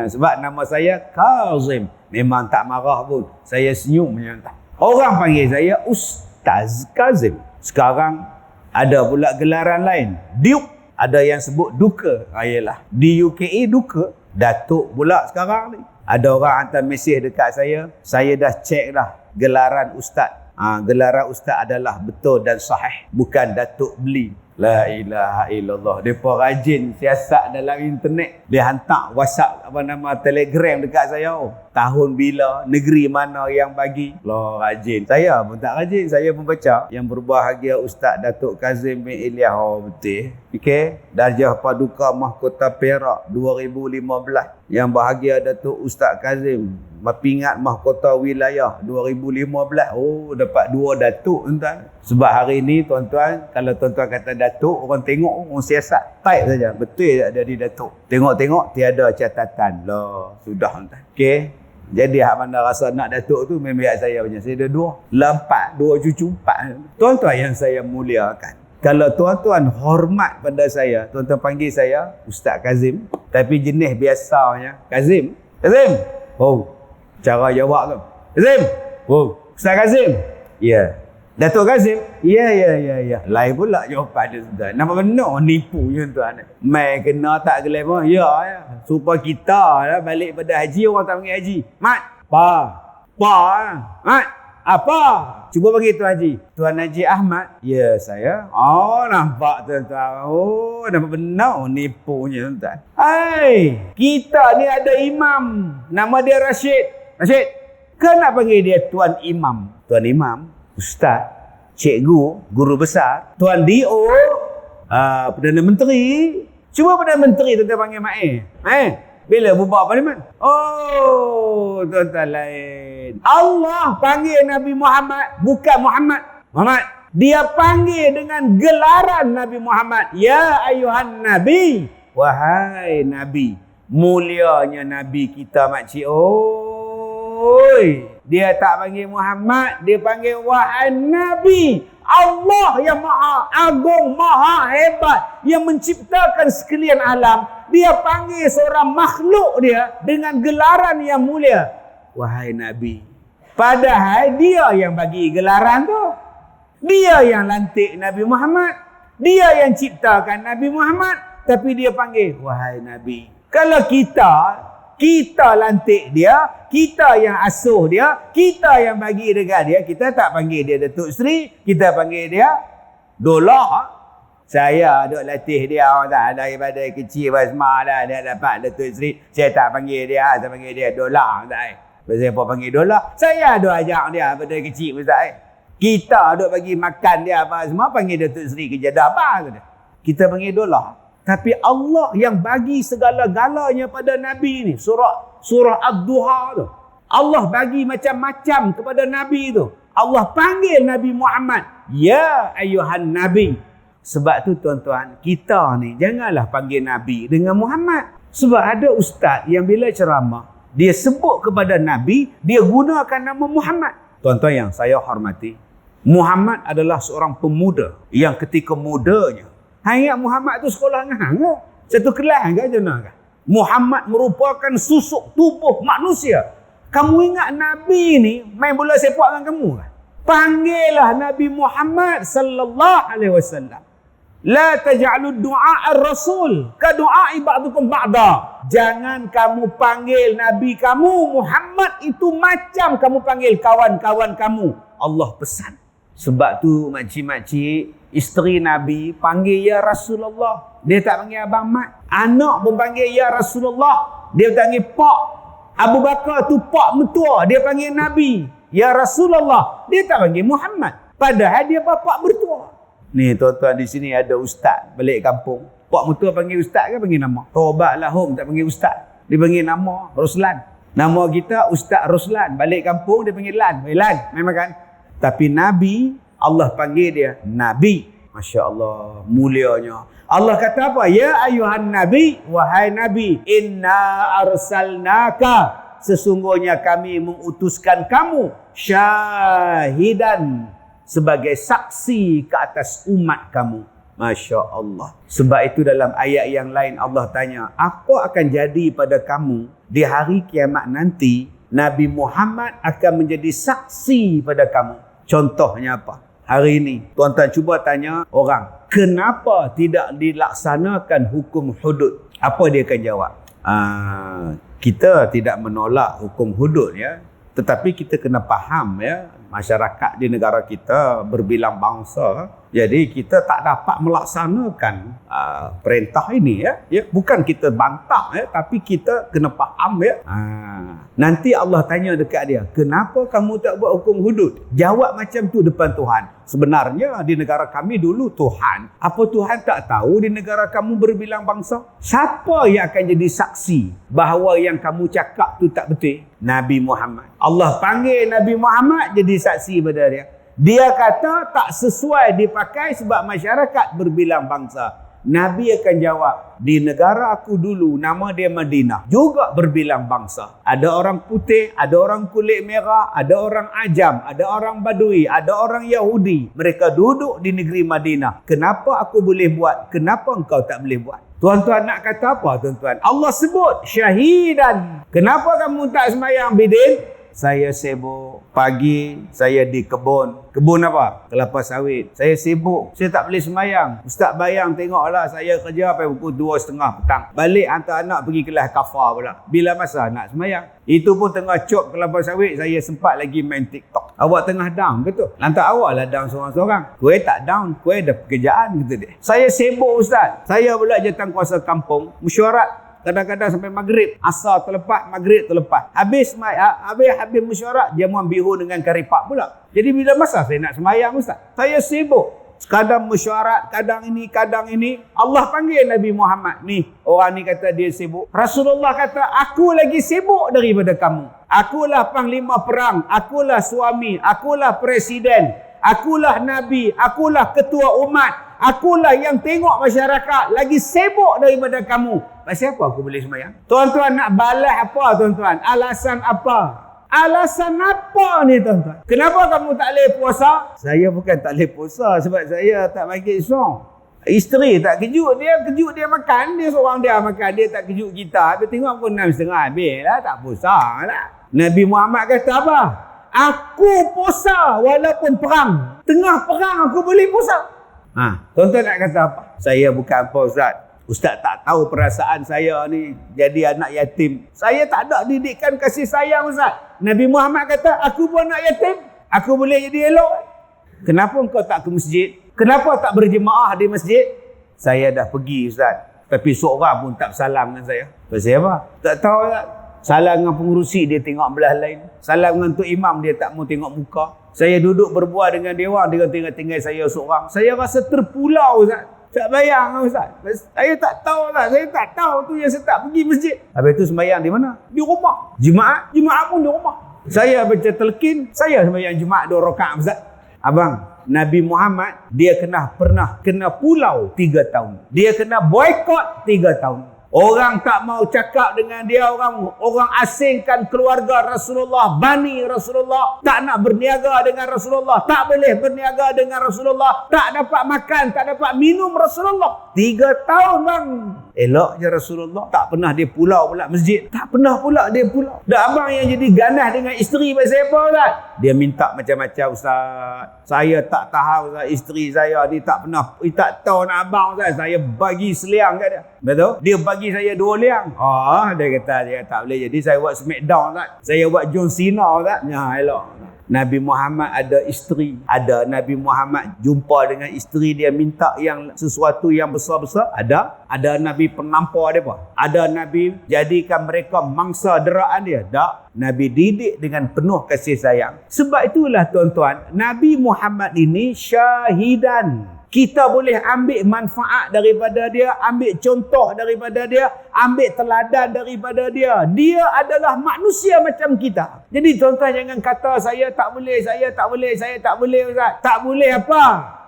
Sebab nama saya Kazim. Memang tak marah pun. Saya senyum macam tu. Orang panggil saya Ustaz Kazim. Sekarang ada pula gelaran lain. Duke. Ada yang sebut Duka. Ayalah. DUKE Duka. Datuk pula sekarang ni. Ada orang hantar mesej dekat saya. Saya dah cek dah gelaran Ustaz. Gelaran Ustaz adalah betul dan sahih. Bukan Datuk beli. La ilaha illallah. Mereka rajin siasat dalam internet. Dia hantar WhatsApp Telegram dekat saya. Tahun bila, negeri mana yang bagi. Lah rajin. Saya pun tak rajin. Saya pun baca. Yang berbahagia Ustaz Datuk Kazim bin Ilyas. Betul. Okey. Darjah Paduka Mahkota Perak 2015. Yang bahagia Datuk Ustaz Kazim Mapingat Mahkota Wilayah 2015. Dapat 2 datuk tuan-tuan. Sebab hari ni tuan-tuan, kalau tuan-tuan kata Datuk, orang tengok orang siasat type saja. Betul tak jadi Datuk? Tengok-tengok tiada catatan. Lah, sudah tuan. Okey. Jadi hak mana rasa nak Datuk tu memang saya punya. Saya ada 2. Lampat, 2 cucu 4. Tuan-tuan yang saya muliakan. Kalau tuan-tuan hormat pada saya, tuan-tuan panggil saya Ustaz Kazim, tapi jenis biasanya Kazim. Kazim. Oh. Cara jawab tu. Kazim. Oh. Ustaz Kazim. Ya. Datuk Kazim. Ya. Lain pula jawapan dia tuan. Nampak benar nipu je tuan. Mai kena tak glamour. Ya. Supaya kita lah balik pada haji, orang tak panggil haji. Mat. Mat. Apa? Cuba panggil Tuan Haji. Tuan Haji Ahmad. Ya, saya. Oh, nampak tuan-tuan. Oh, nampak benar nipunya tuan. Hai, kita ni ada imam. Nama dia Rashid. Rashid. Kenapa panggil dia Tuan Imam? Tuan Imam, Ustaz, Cikgu, Guru Besar. Tuan D.O. Perdana Menteri. Cuba Perdana Menteri tuan-tuan panggil Mak. Bila bubar parlimen? Oh, tuan-tuan lain. Allah panggil Nabi Muhammad bukan Muhammad. Dia panggil dengan gelaran Nabi Muhammad. Ya ayuhan Nabi. Wahai Nabi. Mulianya Nabi kita makcik. Oi. Dia tak panggil Muhammad. Dia panggil wahai Nabi. Allah yang maha agung, maha hebat, yang menciptakan sekalian alam. Dia panggil seorang makhluk dia dengan gelaran yang mulia. Wahai Nabi. Padahal dia yang bagi gelaran tu. Dia yang lantik Nabi Muhammad. Dia yang ciptakan Nabi Muhammad. Tapi dia panggil, wahai Nabi. Kalau kita lantik dia, kita yang asuh dia, kita yang bagi dekat dia, kita tak panggil dia Datuk Seri, kita panggil dia Dola. Saya duk latih dia orang tak daripada kecil basmah dah dia dapat Datuk Seri, saya tak panggil dia, saya panggil dia Dola tak. Saya pun panggil Dola. Saya duk ajak dia daripada kecil Ustaz. Kita duk bagi makan dia apa semua, panggil Datuk Seri kerja dah apa. Kita panggil Dola. Tapi Allah yang bagi segala-galanya pada Nabi ni. Surah Ad-Duha tu. Allah bagi macam-macam kepada Nabi tu. Allah panggil Nabi Muhammad. Ya ayuhan Nabi. Sebab tu tuan-tuan, kita ni janganlah panggil Nabi dengan Muhammad. Sebab ada ustaz yang bila ceramah, dia sebut kepada Nabi, dia gunakan nama Muhammad. Tuan-tuan yang saya hormati, Muhammad adalah seorang pemuda yang ketika mudanya, ingat Muhammad tu sekolah dengan hang ke? Satu kelas ke macam kan? Muhammad merupakan susuk tubuh manusia. Kamu ingat Nabi ni main bola sepak dengan kamu kan? Panggillah Nabi Muhammad sallallahu alaihi wasallam. La taj'alud du'a ar-rasul ka du'a'i ba'dukum ba'da. Jangan kamu panggil Nabi kamu Muhammad itu macam kamu panggil kawan-kawan kamu. Allah pesan. Sebab tu makcik-makcik, isteri Nabi panggil ya Rasulullah. Dia tak panggil Abang Mat. Anak pun panggil ya Rasulullah. Dia panggil Pak. Abu Bakar tu Pak mertua. Dia panggil Nabi. Ya Rasulullah. Dia tak panggil Muhammad. Padahal dia bapa mertua. Ni tuan-tuan di sini ada ustaz balik kampung. Pak mertua panggil ustaz ke panggil nama? Taubatlah home tak panggil ustaz. Dia panggil nama Ruslan. Nama kita Ustaz Ruslan. Balik kampung dia panggil Lan. Lan. Memang kan? Tapi Nabi, Allah panggil dia Nabi. Masya Allah, mulianya. Allah kata apa? Ya ayuhan Nabi, wahai Nabi, inna arsalnaka, sesungguhnya kami mengutuskan kamu syahidan, sebagai saksi ke atas umat kamu. Masya Allah. Sebab itu dalam ayat yang lain Allah tanya, apa akan jadi pada kamu di hari kiamat nanti? Nabi Muhammad akan menjadi saksi pada kamu. Contohnya apa? Hari ini, tuan-tuan cuba tanya orang, kenapa tidak dilaksanakan hukum hudud? Apa dia akan jawab? Kita tidak menolak hukum hudud ya. Tetapi kita kena faham ya, masyarakat di negara kita berbilang bangsa. Jadi kita tak dapat melaksanakan perintah ini ya. Bukan kita bantah ya, tapi kita kena faham ya. Nanti Allah tanya dekat dia, kenapa kamu tak buat hukum hudud? Jawab macam tu depan Tuhan. Sebenarnya di negara kami dulu Tuhan. Apa Tuhan tak tahu di negara kamu berbilang bangsa? Siapa yang akan jadi saksi bahawa yang kamu cakap tu tak betul? Nabi Muhammad. Allah panggil Nabi Muhammad jadi saksi pada dia. Dia kata tak sesuai dipakai sebab masyarakat berbilang bangsa. Nabi akan jawab, di negara aku dulu nama dia Madinah, juga berbilang bangsa. Ada orang putih, ada orang kulit merah, ada orang Ajam, ada orang Badui, ada orang Yahudi. Mereka duduk di negeri Madinah. Kenapa aku boleh buat? Kenapa engkau tak boleh buat? Tuan-tuan nak kata apa tuan-tuan? Allah sebut syahidan. Kenapa kamu tak sembahyang Bidin? Saya sibuk. Pagi saya di kebun. Kebun apa? Kelapa sawit. Saya sibuk. Saya tak boleh sembahyang. Ustaz bayang tengoklah saya kerja sampai pukul 2:30 petang. Balik hantar anak pergi kelas kafar pula. Bila masa nak sembahyang? Itu pun tengah cop kelapa sawit, saya sempat lagi main TikTok. Awak tengah down ke tu? Lantak awak lah down seorang-seorang. Kue tak down, kue ada pekerjaan kata dia. Saya sibuk Ustaz. Saya pula jawatankuasa kampung, mesyuarat. Kadang-kadang sampai maghrib, asar terlepas, maghrib terlepas. Habis mesyuarat, jamuan biru dengan karipak pula. Jadi bila masa saya nak sembahyang Ustaz? Saya sibuk. Kadang mesyuarat, kadang ini. Allah panggil Nabi Muhammad. Ni, orang ni kata dia sibuk. Rasulullah kata, aku lagi sibuk daripada kamu. Akulah panglima perang, akulah suami, akulah presiden, akulah Nabi, akulah ketua umat. Akulah yang tengok masyarakat lagi sibuk daripada kamu. Pasal apa aku boleh sembahyang? Tuan-tuan nak balas apa tuan-tuan? Alasan apa? Alasan apa ni tuan-tuan? Kenapa kamu tak boleh puasa? Saya bukan tak boleh puasa sebab saya tak bagi isong. Isteri tak kejut dia makan. Dia seorang dia makan. Dia tak kejut kita. Habis tengok pukul 6:30 habis lah. Tak puasa lah. Nabi Muhammad kata apa? Aku puasa walaupun perang. Tengah perang aku boleh puasa. Tuan-tuan nak kata apa? Saya bukan apa Ustaz. Ustaz tak tahu perasaan saya ni jadi anak yatim. Saya tak ada didikan kasih sayang Ustaz. Nabi Muhammad kata, aku pun anak yatim. Aku boleh jadi elok. Kenapa engkau tak ke masjid? Kenapa tak berjemaah di masjid? Saya dah pergi Ustaz. Tapi seorang pun tak salam dengan saya. Pasal apa? Tak tahu Ustaz. Salam dengan pengurusi dia tengok belah lain. Salam dengan Tok Imam dia tak mau tengok muka. Saya duduk berbual dengan dia orang, dia tinggal saya seorang. Saya rasa terpulau Ustaz. Tak bayang Ustaz. Saya tak tahu Ustaz. Saya tak tahu tu yang saya tak pergi masjid. Habis tu sembahyang di mana? Di rumah. Jemaah pun di rumah. Saya baca telkin, saya sembahyang Jumaat 2 rakaat Ustaz. Abang, Nabi Muhammad dia pernah kena pulau 3 tahun. Dia kena boykot 3 tahun. Orang tak mau cakap dengan dia, orang asingkan keluarga Rasulullah, bani Rasulullah, tak nak berniaga dengan Rasulullah, tak boleh berniaga dengan Rasulullah, tak dapat makan, tak dapat minum Rasulullah. 3 tahun bang. Elok je Rasulullah. Tak pernah dia pulau pula masjid. Tak pernah pula dia pulau. Dah abang yang jadi ganas dengan isteri pasal apa Ustaz? Dia minta macam-macam Ustaz. Saya tak tahu Ustaz. Isteri saya ni tak pernah, tak tahu nak abang Ustaz. Saya bagi seliang kat dia. Betul? Dia bagi saya 2 liang. Dia kata dia tak boleh. Jadi saya buat smackdown Ustaz. Saya buat John Cena Ustaz. Elok. Nabi Muhammad ada isteri. Ada Nabi Muhammad jumpa dengan isteri dia minta yang sesuatu yang besar-besar. Ada Nabi penampar dia apa? Ada Nabi jadikan mereka mangsa deraan dia. Tak. Nabi didik dengan penuh kasih sayang. Sebab itulah tuan-tuan, Nabi Muhammad ini syahidan. Kita boleh ambil manfaat daripada dia, ambil contoh daripada dia, ambil teladan daripada dia. Dia adalah manusia macam kita. Jadi tuan-tuan jangan kata saya tak boleh Ustaz. Tak boleh apa?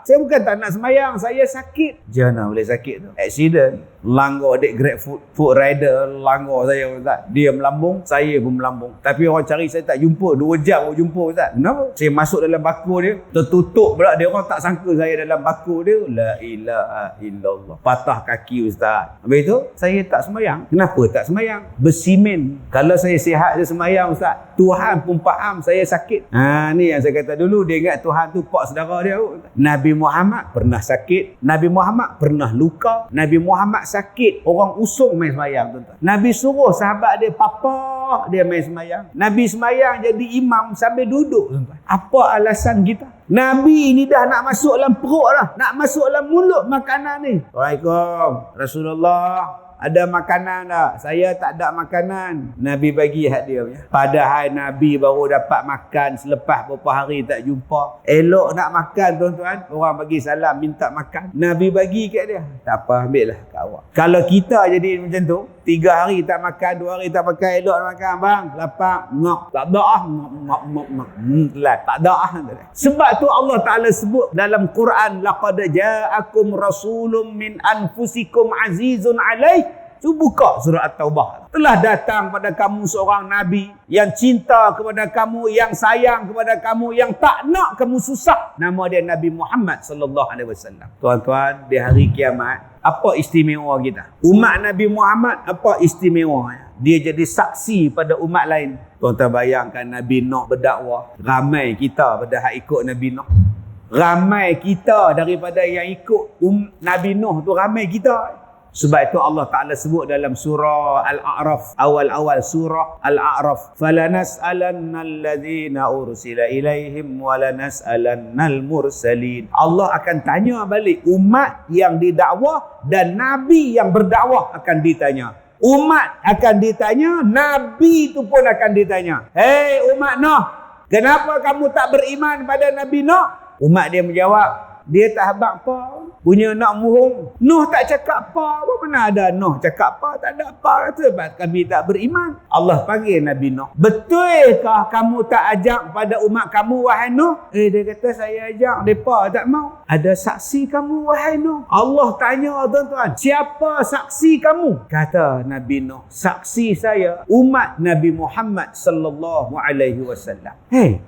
Saya bukan tak nak sembahyang, saya sakit. Jangan boleh sakit tu. Accident. Langgar adik Grab food rider, langgar saya Ustaz. Dia melambung, saya pun melambung. Tapi orang cari saya tak jumpa. 2 jam baru jumpa Ustaz. Kenapa? Saya masuk dalam baku dia, tertutup pula dia. Orang tak sangka saya dalam baku dia. La ilaha illallah. Patah kaki Ustaz. Habis tu, saya tak sembahyang. Kenapa tak sembahyang? Bersimen. Kalau saya sihat saya sembahyang Ustaz. Tuhan pun faham saya sakit. Ni yang saya kata dulu. Dia ingat Tuhan tu pak saudara dia. Nabi Muhammad pernah sakit. Nabi Muhammad pernah luka. Nabi Muhammad sakit. Orang usung main semayang tuan-tuan. Nabi suruh sahabat dia, papa dia main semayang. Nabi semayang jadi imam sambil duduk tuan-tuan. Apa alasan kita? Nabi ini dah nak masuk dalam perut dah. Nak masuk dalam mulut makanan ni. Waalaikumsalam. Rasulullah, ada makanan tak? Saya tak ada makanan. Nabi bagi hak dia punya. Padahal Nabi baru dapat makan selepas beberapa hari tak jumpa. Elok nak makan tuan-tuan. Orang bagi salam minta makan. Nabi bagi kat dia. Tak apa, ambil lah kat awak. Kalau kita jadi macam tu, 3 hari tak makan, 2 hari tak makan, elok nak makan, bang, lapar, ngok. Tak ada ah, ngok. Tak ada ah. Sebab tu Allah Ta'ala sebut dalam Quran, laqad ja'akum rasulun min anfusikum azizun alaih. Tu buka surah At-Taubah. Telah datang pada kamu seorang Nabi yang cinta kepada kamu, yang sayang kepada kamu, yang tak nak kamu susah. Nama dia Nabi Muhammad sallallahu alaihi wasallam. Tuan-tuan, di hari kiamat, apa istimewa kita? Umat Nabi Muhammad, apa istimewanya? Dia jadi saksi pada umat lain. Tuan-tuan bayangkan Nabi Nuh berdakwah. Ramai kita pada hak ikut Nabi Nuh. Ramai kita daripada yang ikut Nabi Nuh tu, ramai kita. Sebab itu Allah Ta'ala sebut dalam surah Al-A'raf, awal-awal surah Al-A'raf, فَلَنَسْأَلَنَّ الَّذِينَ أُرْسِلَ إِلَيْهِمْ وَلَنَسْأَلَنَّ الْمُرْسَلِينَ. Allah akan tanya balik umat yang didakwah dan Nabi yang berdakwah akan ditanya. Umat akan ditanya, Nabi itu pun akan ditanya. Hei umat Nuh, kenapa kamu tak beriman pada Nabi Nuh? Umat dia menjawab, dia tak habaq apa, punya nak muhung. Nuh tak cakap apa mana ada Nuh cakap apa, tak ada apa, sebab kami tak beriman. Allah panggil Nabi Nuh, betulkah kamu tak ajak pada umat kamu wahai Nuh? Dia kata saya ajak, mereka tak mau. Ada saksi kamu wahai Nuh? Allah tanya tuan-tuan, siapa saksi kamu? Kata Nabi Nuh, saksi saya umat Nabi Muhammad sallallahu alaihi wasallam.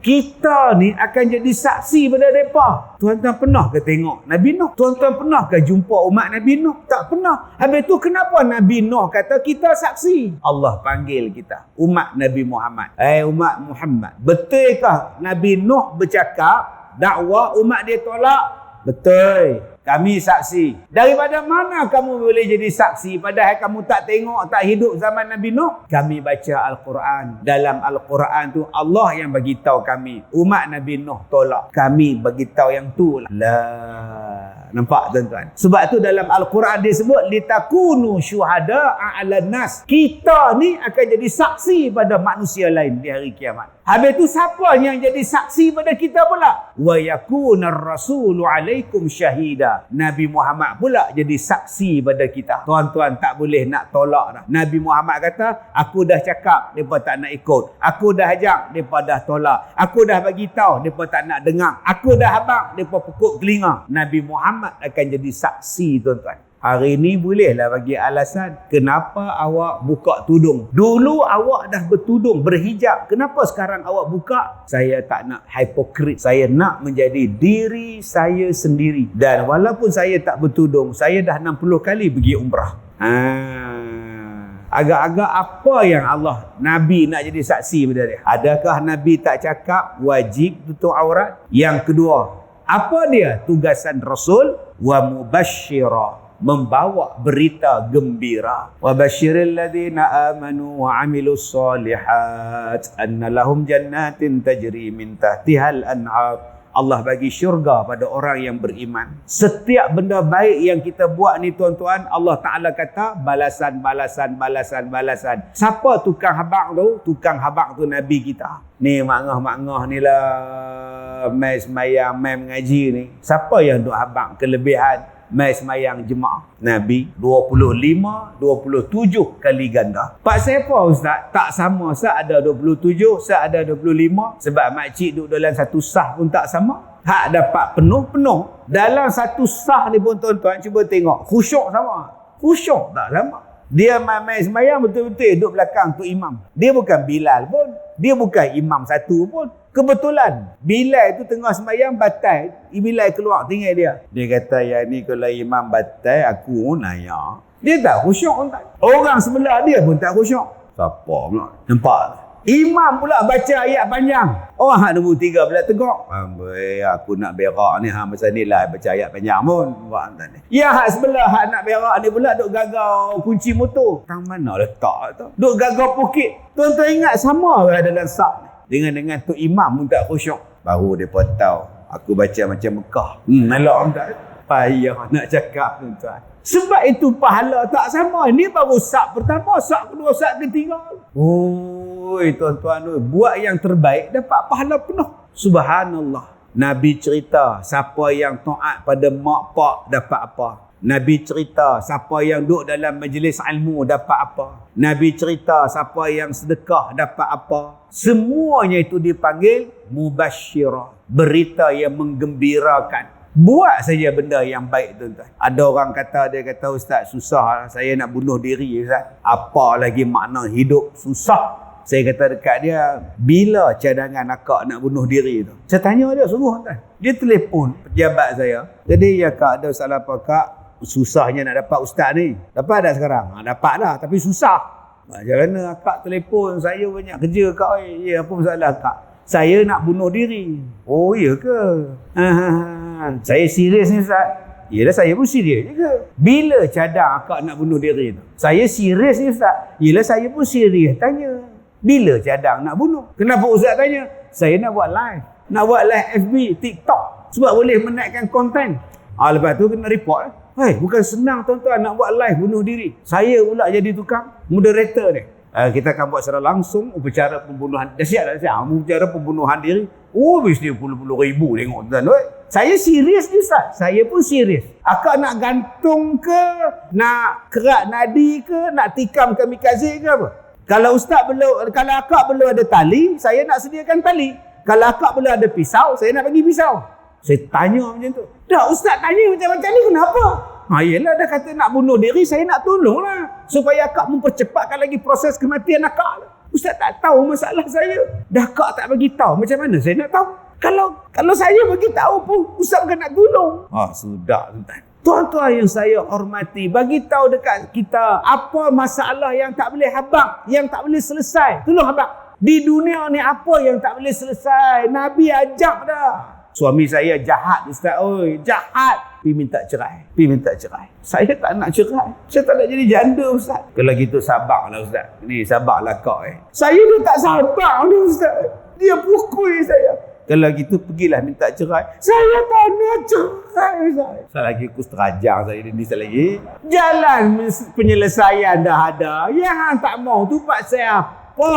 Kita ni akan jadi saksi pada mereka. Tuan-tuan pernah ke tengok Nabi Nuh? Tuan-tuan pernah ke jumpa umat Nabi Nuh? Tak pernah. Habis tu kenapa Nabi Nuh kata kita saksi? Allah panggil kita, umat Nabi Muhammad. Umat Muhammad, betulkah Nabi Nuh bercakap, dakwah umat dia tolak? Betul. Kami saksi. Daripada mana kamu boleh jadi saksi padahal kamu tak tengok, tak hidup zaman Nabi Nuh? Kami baca Al-Quran. Dalam Al-Quran tu Allah yang bagi tahu kami, umat Nabi Nuh tolak. Kami bagi tahu yang tu lah. Nampak tuan-tuan? Sebab tu dalam Al-Quran dia sebut litakunu syuhada'a 'alan nas. Kita ni akan jadi saksi pada manusia lain di hari kiamat. Habis tu siapa yang jadi saksi pada kita pula? Wa yakunar rasulu 'alaikum syahida. Nabi Muhammad pula jadi saksi pada kita. Tuan-tuan tak boleh nak tolak dah. Nabi Muhammad kata, aku dah cakap, mereka tak nak ikut. Aku dah ajak, mereka dah tolak. Aku dah bagi tahu, mereka tak nak dengar. Aku dah habaq, mereka pukul telinga. Nabi Muhammad akan jadi saksi tuan-tuan. Hari ni bolehlah bagi alasan kenapa awak buka tudung. Dulu awak dah bertudung, berhijab. Kenapa sekarang awak buka? Saya tak nak hipokrit. Saya nak menjadi diri saya sendiri. Dan walaupun saya tak bertudung, saya dah 60 kali pergi umrah. Agak-agak apa yang Allah, Nabi nak jadi saksi pada dia? Adakah Nabi tak cakap wajib tutup aurat? Yang kedua, apa dia tugasan Rasul? Wa mubashshira, membawa berita gembira. Wa basyiril ladzina amanu wa amilus solihat anna lahum jannatin tajri min tahtihal anhar. Allah bagi syurga pada orang yang beriman. Setiap benda baik yang kita buat ni tuan-tuan, Allah Ta'ala kata balasan. Siapa tukang habaq tu? Tukang habaq tu Nabi kita. Ni makngah ni lah, mai semayang, mai mengaji ni. Siapa yang duk habaq kelebihan? Mai semayang jemaah Nabi 25, 27 kali ganda. Pak siapa ustaz? Tak sama, sah ada 27, sah ada 25. Sebab makcik duduk dalam satu sah pun tak sama. Hak dapat penuh. Dalam satu sah ni pun tuan-tuan cuba tengok, khusyuk sama? Khusyuk tak sama. Dia mai semayang betul-betul duduk belakang tu imam. Dia bukan Bilal pun, dia bukan imam satu pun. Kebetulan Bilal itu tengah semayang batal, Bilal keluar tinggal dia. Dia kata, ya ni kalau imam batal aku nanya. Dia tak khusyuk pun tak. Orang sebelah dia pun tak khusyuk. Siapa pula? Nampak? Imam pula baca ayat panjang. Orang hak nombor 3 pula tegak. Aku nak berak ni masa ni lah baca ayat panjang pun. Ya hak sebelah hak nak berak ni pula duk gagau kunci motor. Tang mana letak tu? Duk gagau pokit. Tuan-tuan ingat sama ke dalam sah ni? Dengan tu imam pun tak khusyuk. Baru dia pun tahu aku baca macam Mekah. Elok tak? Payah nak cakap tuan-tuan. Sebab itu pahala tak sama. Ini baru sah pertama, sah kedua, sah ketiga. Tuan-tuan, buat yang terbaik dapat pahala penuh. Subhanallah. Nabi cerita siapa yang taat pada mak pak dapat apa? Nabi cerita siapa yang duduk dalam majlis ilmu dapat apa. Nabi cerita siapa yang sedekah dapat apa. Semuanya itu dipanggil mubasyirah. Berita yang menggembirakan. Buat saja benda yang baik, tuan-tuan. Ada orang kata, dia kata, Ustaz, susah saya nak bunuh diri, Ustaz. Apa lagi makna hidup susah? Saya kata dekat dia, bila cadangan akak nak bunuh diri tu? Saya tanya dia, suruh, tuan. Dia telefon pejabat saya. Jadi, ya kak, ada salah apa kak? Susahnya nak dapat ustaz ni. Dapat tak sekarang? Dapat dah, tapi susah. Macam mana akak telefon, saya banyak kerja kak. Ya, apa masalah kak? Saya nak bunuh diri. Oh, ya ke? Saya serius ni ustaz. Yelah, saya pun serius juga. Bila cadang akak nak bunuh diri tu? Saya serius ni ustaz. Yelah, saya pun serius. Tanya, bila cadang nak bunuh? Kenapa ustaz tanya? Saya nak buat live. Nak buat live FB, TikTok. Sebab boleh menaikkan konten. Lepas tu kena report. Bukan senang tuan-tuan nak buat live bunuh diri. Saya pula jadi tukang moderator ni. Kita akan buat secara langsung upacara pembunuhan. Dah siap. Upacara pembunuhan diri. Mesti puluh-puluh ribu tengok tuan-tuan. Saya serius ni Ustaz. Saya pun serius. Akak nak gantung ke? Nak kerat nadi ke? Nak tikam kamikaze ke apa? Kalau akak belum ada tali, saya nak sediakan tali. Kalau akak belum ada pisau, saya nak bagi pisau. Saya tanya macam tu. Dah ustaz tanya macam-macam ni kenapa? Yelah dah kata nak bunuh diri, saya nak tolong lah. Supaya akak mempercepatkan lagi proses kematian akak. Ustaz tak tahu masalah saya. Dah akak tak bagi tahu, macam mana saya nak tahu? Kalau saya bagi tahu pun, ustaz bukan nak tolong. Sudah tuan. Tuan-tuan yang saya hormati, bagi tahu dekat kita apa masalah yang tak boleh habaq, yang tak boleh selesai. Tolong habaq. Di dunia ni apa yang tak boleh selesai? Nabi ajak dah. Suami saya jahat ustaz, jahat. Pergi minta cerai. Saya tak nak cerai. Saya tak nak jadi janda ustaz. Kalau gitu sabarlah ustaz. Ni sabarlah kau. Saya dah tak sabar ni ustaz. Dia pukul saya. Kalau gitu pergilah minta cerai. Saya tak nak cerai ustaz. Saya lagi aku terajang saya ni lagi. Jalan penyelesaian dah ada. Yang tak mau tu pak saya apa?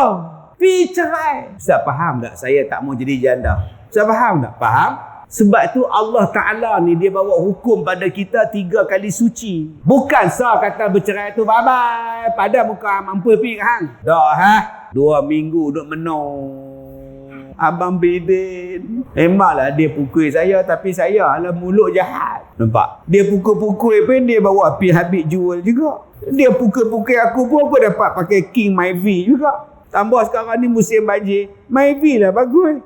Pergi cerai. Ustaz faham tak? Saya tak mau jadi janda. Ustaz faham tak? Faham? Sebab tu Allah Ta'ala ni dia bawa hukum pada kita 3 kali suci. Bukan sah kata bercerai tu bye-bye. Pada muka mampu pergi kan? Dah 2 minggu duduk menung. Abang Bidin. Memanglah dia pukul saya. Tapi saya lah mulut jahat. Nampak? Dia pukul-pukul pun dia bawa pergi habis jual juga. Dia pukul-pukul aku pun apa dapat pakai King Myvi juga. Tambah sekarang ni musim banjir. Myvi lah bagus.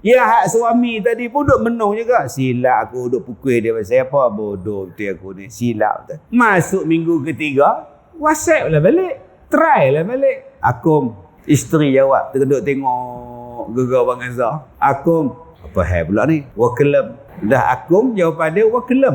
Ya hak suami tadi pun duduk menung juga. Silap aku duduk pukul dia. Pasal apa? Bodoh betul aku ni. Silap betul. Masuk minggu ketiga. WhatsApp lah balik. Try lah balik. Akum. Isteri jawab. Terduduk tengok gegar Bang Azhar. Akum. Apa hal pula ni? Wakelem. Dah akum jawapan dia wakelem.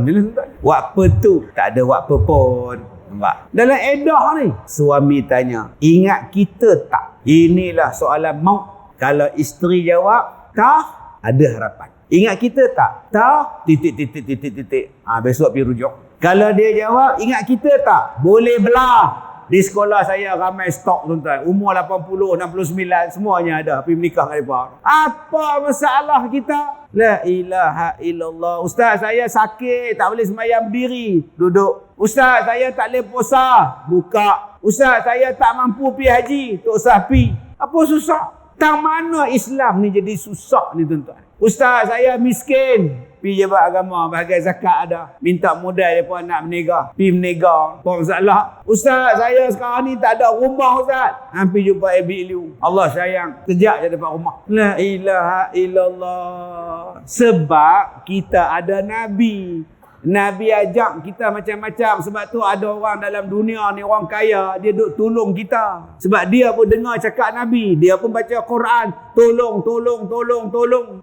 Apa tu? Tak ada apa pun. Nampak? Dalam edah ni. Suami tanya. Ingat kita tak? Inilah soalan maut. Kalau isteri jawab, tak, ada harapan. Ingat kita tak? Tak, titik. Besok pergi rujuk. Kalau dia jawab, ingat kita tak? Boleh belah. Di sekolah saya ramai stok tuan-tuan. Umur 80, 69, semuanya ada. Pergi menikah dengan mereka. Apa masalah kita? La ilaha illallah. Ustaz saya sakit, tak boleh sembahyang berdiri. Duduk. Ustaz saya tak boleh puasa. Buka. Ustaz saya tak mampu pergi haji. Tak usah pergi. Apa susah? Tang mana Islam ni jadi susah ni tuan-tuan. Ustaz saya miskin. Pergi jabat agama, bahagian zakat ada. Minta modal mereka nak menegah. Pergi menegah. Apa masalah? Ustaz saya sekarang ni tak ada rumah ustaz. Pergi jumpa Liu. Allah sayang. Kejap je dapat rumah. La ilaha illallah. Sebab kita ada Nabi. Nabi ajak kita macam-macam. Sebab tu ada orang dalam dunia ni, orang kaya, dia duk tolong kita. Sebab dia pun dengar cakap Nabi. Dia pun baca Quran. Tolong.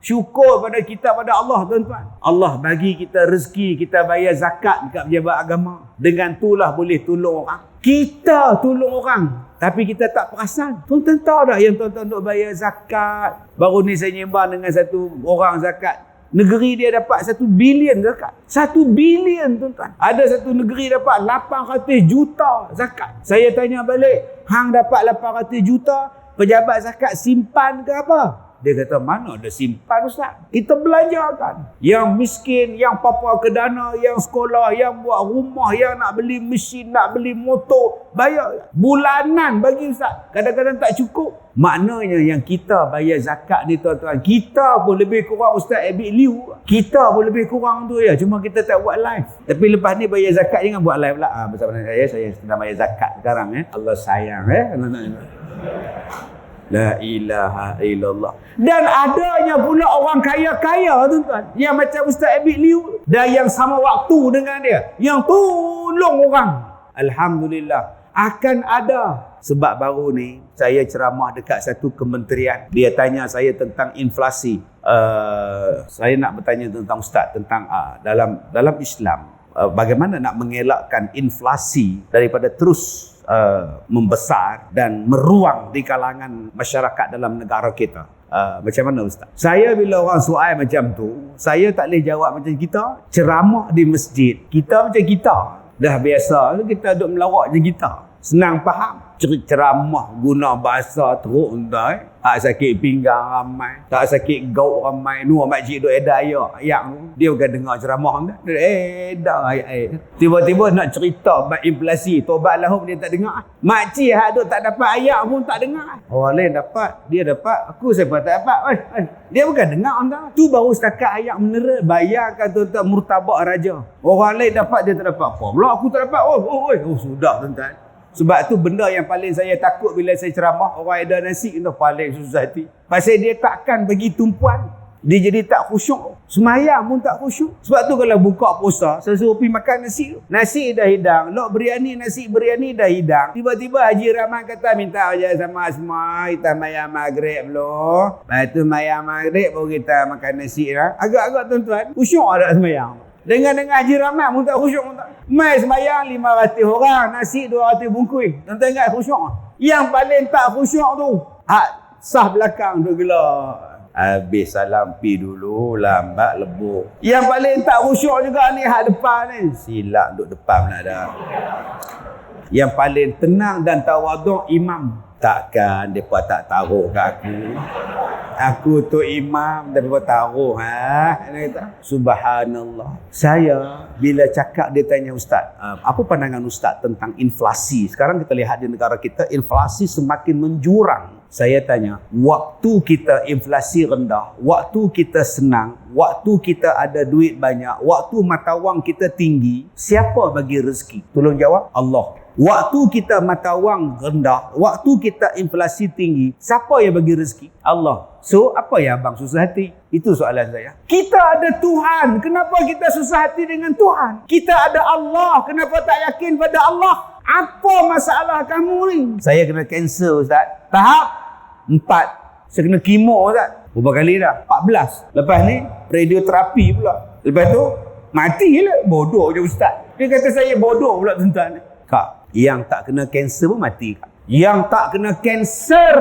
Syukur pada kita, pada Allah tuan-tuan. Allah bagi kita rezeki, kita bayar zakat dekat pejabat agama. Dengan itulah boleh tolong orang. Kita tolong orang. Tapi kita tak perasan. Tuan-tuan tahu tak yang tuan-tuan duk bayar zakat? Baru ni saya nyembang dengan satu orang zakat. Negeri dia dapat 1 bilion zakat. 1 bilion tuan-tuan. Ada satu negeri dapat 800 juta zakat. Saya tanya balik, hang dapat 800 juta, pejabat zakat simpan ke apa? Dia kata, mana ada simpan Ustaz? Kita belajarkan. Yang miskin, yang papa kedana, yang sekolah, yang buat rumah, yang nak beli mesin, nak beli motor, bayar. Bulanan bagi Ustaz. Kadang-kadang tak cukup. Maknanya yang kita bayar zakat ni tuan-tuan, kita pun lebih kurang Ustaz Abid Liu. Kita pun lebih kurang tu ya. Cuma kita tak buat live. Tapi lepas ni bayar zakat jangan buat live pula. Bersama saya sedang bayar zakat sekarang. Allah sayang. La ilaha illallah. Dan adanya pula orang kaya-kaya tuan-tuan, yang macam Ustaz Abid Liu, dan yang sama waktu dengan dia, yang tolong orang. Alhamdulillah. Akan ada. Sebab baru ni saya ceramah dekat satu kementerian. Dia tanya saya tentang inflasi. Saya nak bertanya tentang Ustaz tentang dalam Islam, bagaimana nak mengelakkan inflasi daripada terus membesar dan meruang di kalangan masyarakat dalam negara kita. Macam mana Ustaz? Saya bila orang soal macam tu, saya tak boleh jawab macam kita. Ceramah di masjid, kita macam kita. Dah biasa kita duduk melawak je kita. Senang faham. Ceramah guna bahasa teruk entah. Tak sakit pinggang ramai, tak sakit gaut ramai. Nur makcik duk edar ayat tu. Dia bukan dengar ceramah tu. Dia edar ayat. Tiba-tiba nak cerita bab inflasi, tobat lahum dia tak dengar. Makcik hak duk tak dapat ayat pun tak dengar. Orang lain dapat, dia dapat, aku siapa tak dapat. Dia bukan dengar entah. Tu baru setakat ayat menerat. Bayarkan tuan-tuan murtabak raja. Orang lain dapat, dia tak dapat. Apa pula aku tak dapat? Sudah tuan-tuan. Sebab tu benda yang paling saya takut bila saya ceramah, orang ada nasi itu paling susah hati. Pasal dia takkan bagi tumpuan. Dia jadi tak khusyuk. Semayang pun tak khusyuk. Sebab tu kalau buka puasa, saya suruh pergi makan nasi. Nasi dah hidang. Lok biryani, nasi biryani dah hidang. Tiba-tiba Haji Rahman kata, minta aja sama semua. Kita mayang maghrib dulu. Lepas tu mayang maghrib baru kita makan nasi. Agak-agak tuan-tuan, khusyuk ada semayang. Dengan Haji Rahmat pun tak khusyuk. Mai sembahyang 500 orang, nasi 200 bungkus. Tuan-tuan ingat khusyuk? Yang paling tak khusyuk tu, sah belakang tu gila. Habis salam pi dulu, lambat lebur. Yang paling tak khusyuk juga ni hak depan ni. Silap duduk depan pula dah. Yang paling tenang dan tawaduk imam. Takkan mereka tak taruh kat aku. Aku tu imam tapi mereka taruh. Subhanallah. Saya bila cakap dia tanya Ustaz, apa pandangan Ustaz tentang inflasi? Sekarang kita lihat di negara kita inflasi semakin menjurang. Saya tanya, waktu kita inflasi rendah, waktu kita senang, waktu kita ada duit banyak, waktu mata wang kita tinggi, siapa bagi rezeki? Tolong jawab. Allah. Waktu kita mata wang rendah, waktu kita inflasi tinggi, siapa yang bagi rezeki? Allah. So, apa yang abang susah hati? Itu soalan saya. Kita ada Tuhan, kenapa kita susah hati dengan Tuhan? Kita ada Allah, kenapa tak yakin pada Allah? Apa masalah kamu ni? Saya kena kanser Ustaz. Tahap 4. Saya kena kemo Ustaz. Berapa kali dah? 14. Lepas ni, radioterapi pula. Lepas tu, matilah. Bodoh je Ustaz. Dia kata saya bodoh pula tuan-tuan. Kak, yang tak kena kanser pun mati. Yang tak kena kanser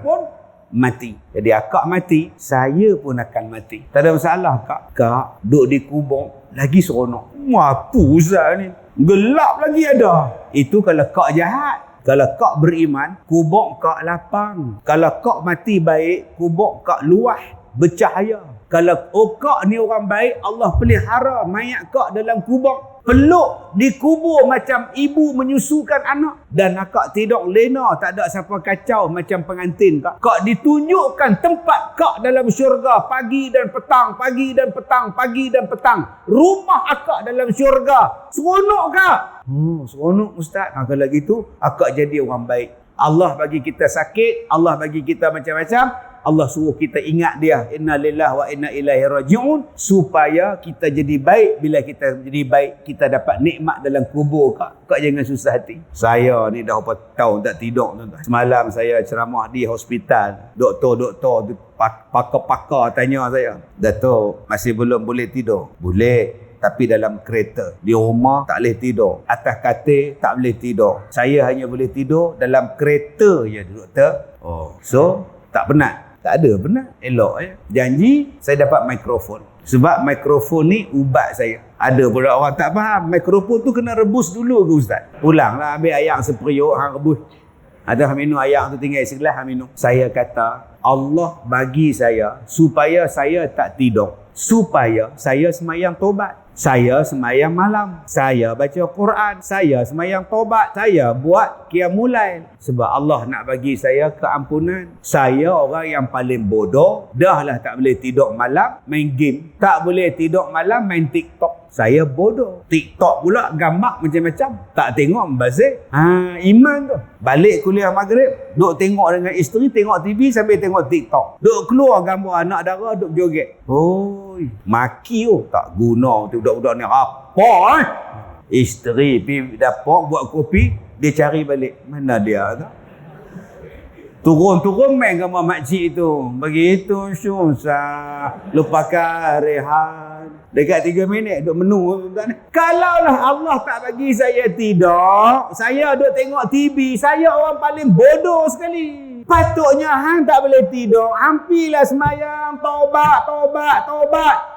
pun mati. Jadi akak mati, saya pun akan mati. Tak ada masalah kak. Kak, duduk di kubur, lagi seronok. Apa Ustaz ni? Gelap lagi ada. Itu kalau kak jahat. Kalau kak beriman, kubur kak lapang. Kalau kak mati baik, kubur kak luah, bercahaya. Kalau kak ni orang baik, Allah pelihara mayat kak dalam kubur. Peluk dikubur macam ibu menyusukan anak. Dan akak tidur lena, tak ada siapa kacau macam pengantin kak. Kak ditunjukkan tempat kak dalam syurga pagi dan petang, pagi dan petang, pagi dan petang. Rumah akak dalam syurga. Seronok kak? Seronok Ustaz. Kalau gitu, akak jadi orang baik. Allah bagi kita sakit, Allah bagi kita macam-macam. Allah suruh kita ingat dia, inna lillahi wa inna ilaihi raji'un, supaya kita jadi baik. Bila kita jadi baik, kita dapat nikmat dalam kubur kak. Kak jangan susah hati. Saya ni dah berapa tahun tak tidur tuan-tuan. Semalam saya ceramah di hospital. Doktor-doktor pakar-pakar tanya saya, Dato' masih belum boleh tidur? Boleh, tapi dalam kereta. Di rumah tak boleh tidur. Atas katil tak boleh tidur. Saya hanya boleh tidur dalam kereta je doktor. So tak penat. Tak ada benar. Elok ya. Janji saya dapat mikrofon. Sebab mikrofon ni ubat saya. Ada pula orang tak faham. Mikrofon tu kena rebus dulu ke Ustaz? Pulanglah ambil ayam seperiuk hang rebus. Ada hang minum ayam tu tinggal sebelah hang minum. Saya kata, Allah bagi saya supaya saya tak tidur. Supaya saya semayang taubat. Saya semayang malam. Saya baca Quran. Saya semayang taubat. Saya buat qiyamul lail. Sebab Allah nak bagi saya keampunan. Saya orang yang paling bodoh. Dah lah tak boleh tidur malam main game. Tak boleh tidur malam main TikTok. Saya bodoh. TikTok pula gambar macam-macam. Tak tengok membazir. Iman tu. Balik kuliah maghrib, duk tengok dengan isteri, tengok TV sambil tengok TikTok. Duk keluar gambar anak dara, duk joget. Maki tak guna tu budak-budak ni. Apa isteri pergi dapur buat kopi, dia cari balik. Mana dia tu? Turun-turun main gambar makcik tu. Begitu susah. Lupakan rehat. Dekat 3 minit duk menu. Kalaulah Allah tak bagi saya tidur, saya duk tengok TV, saya orang paling bodoh sekali. Patutnya hang tak boleh tidur. Hampirlah semayang, taubat.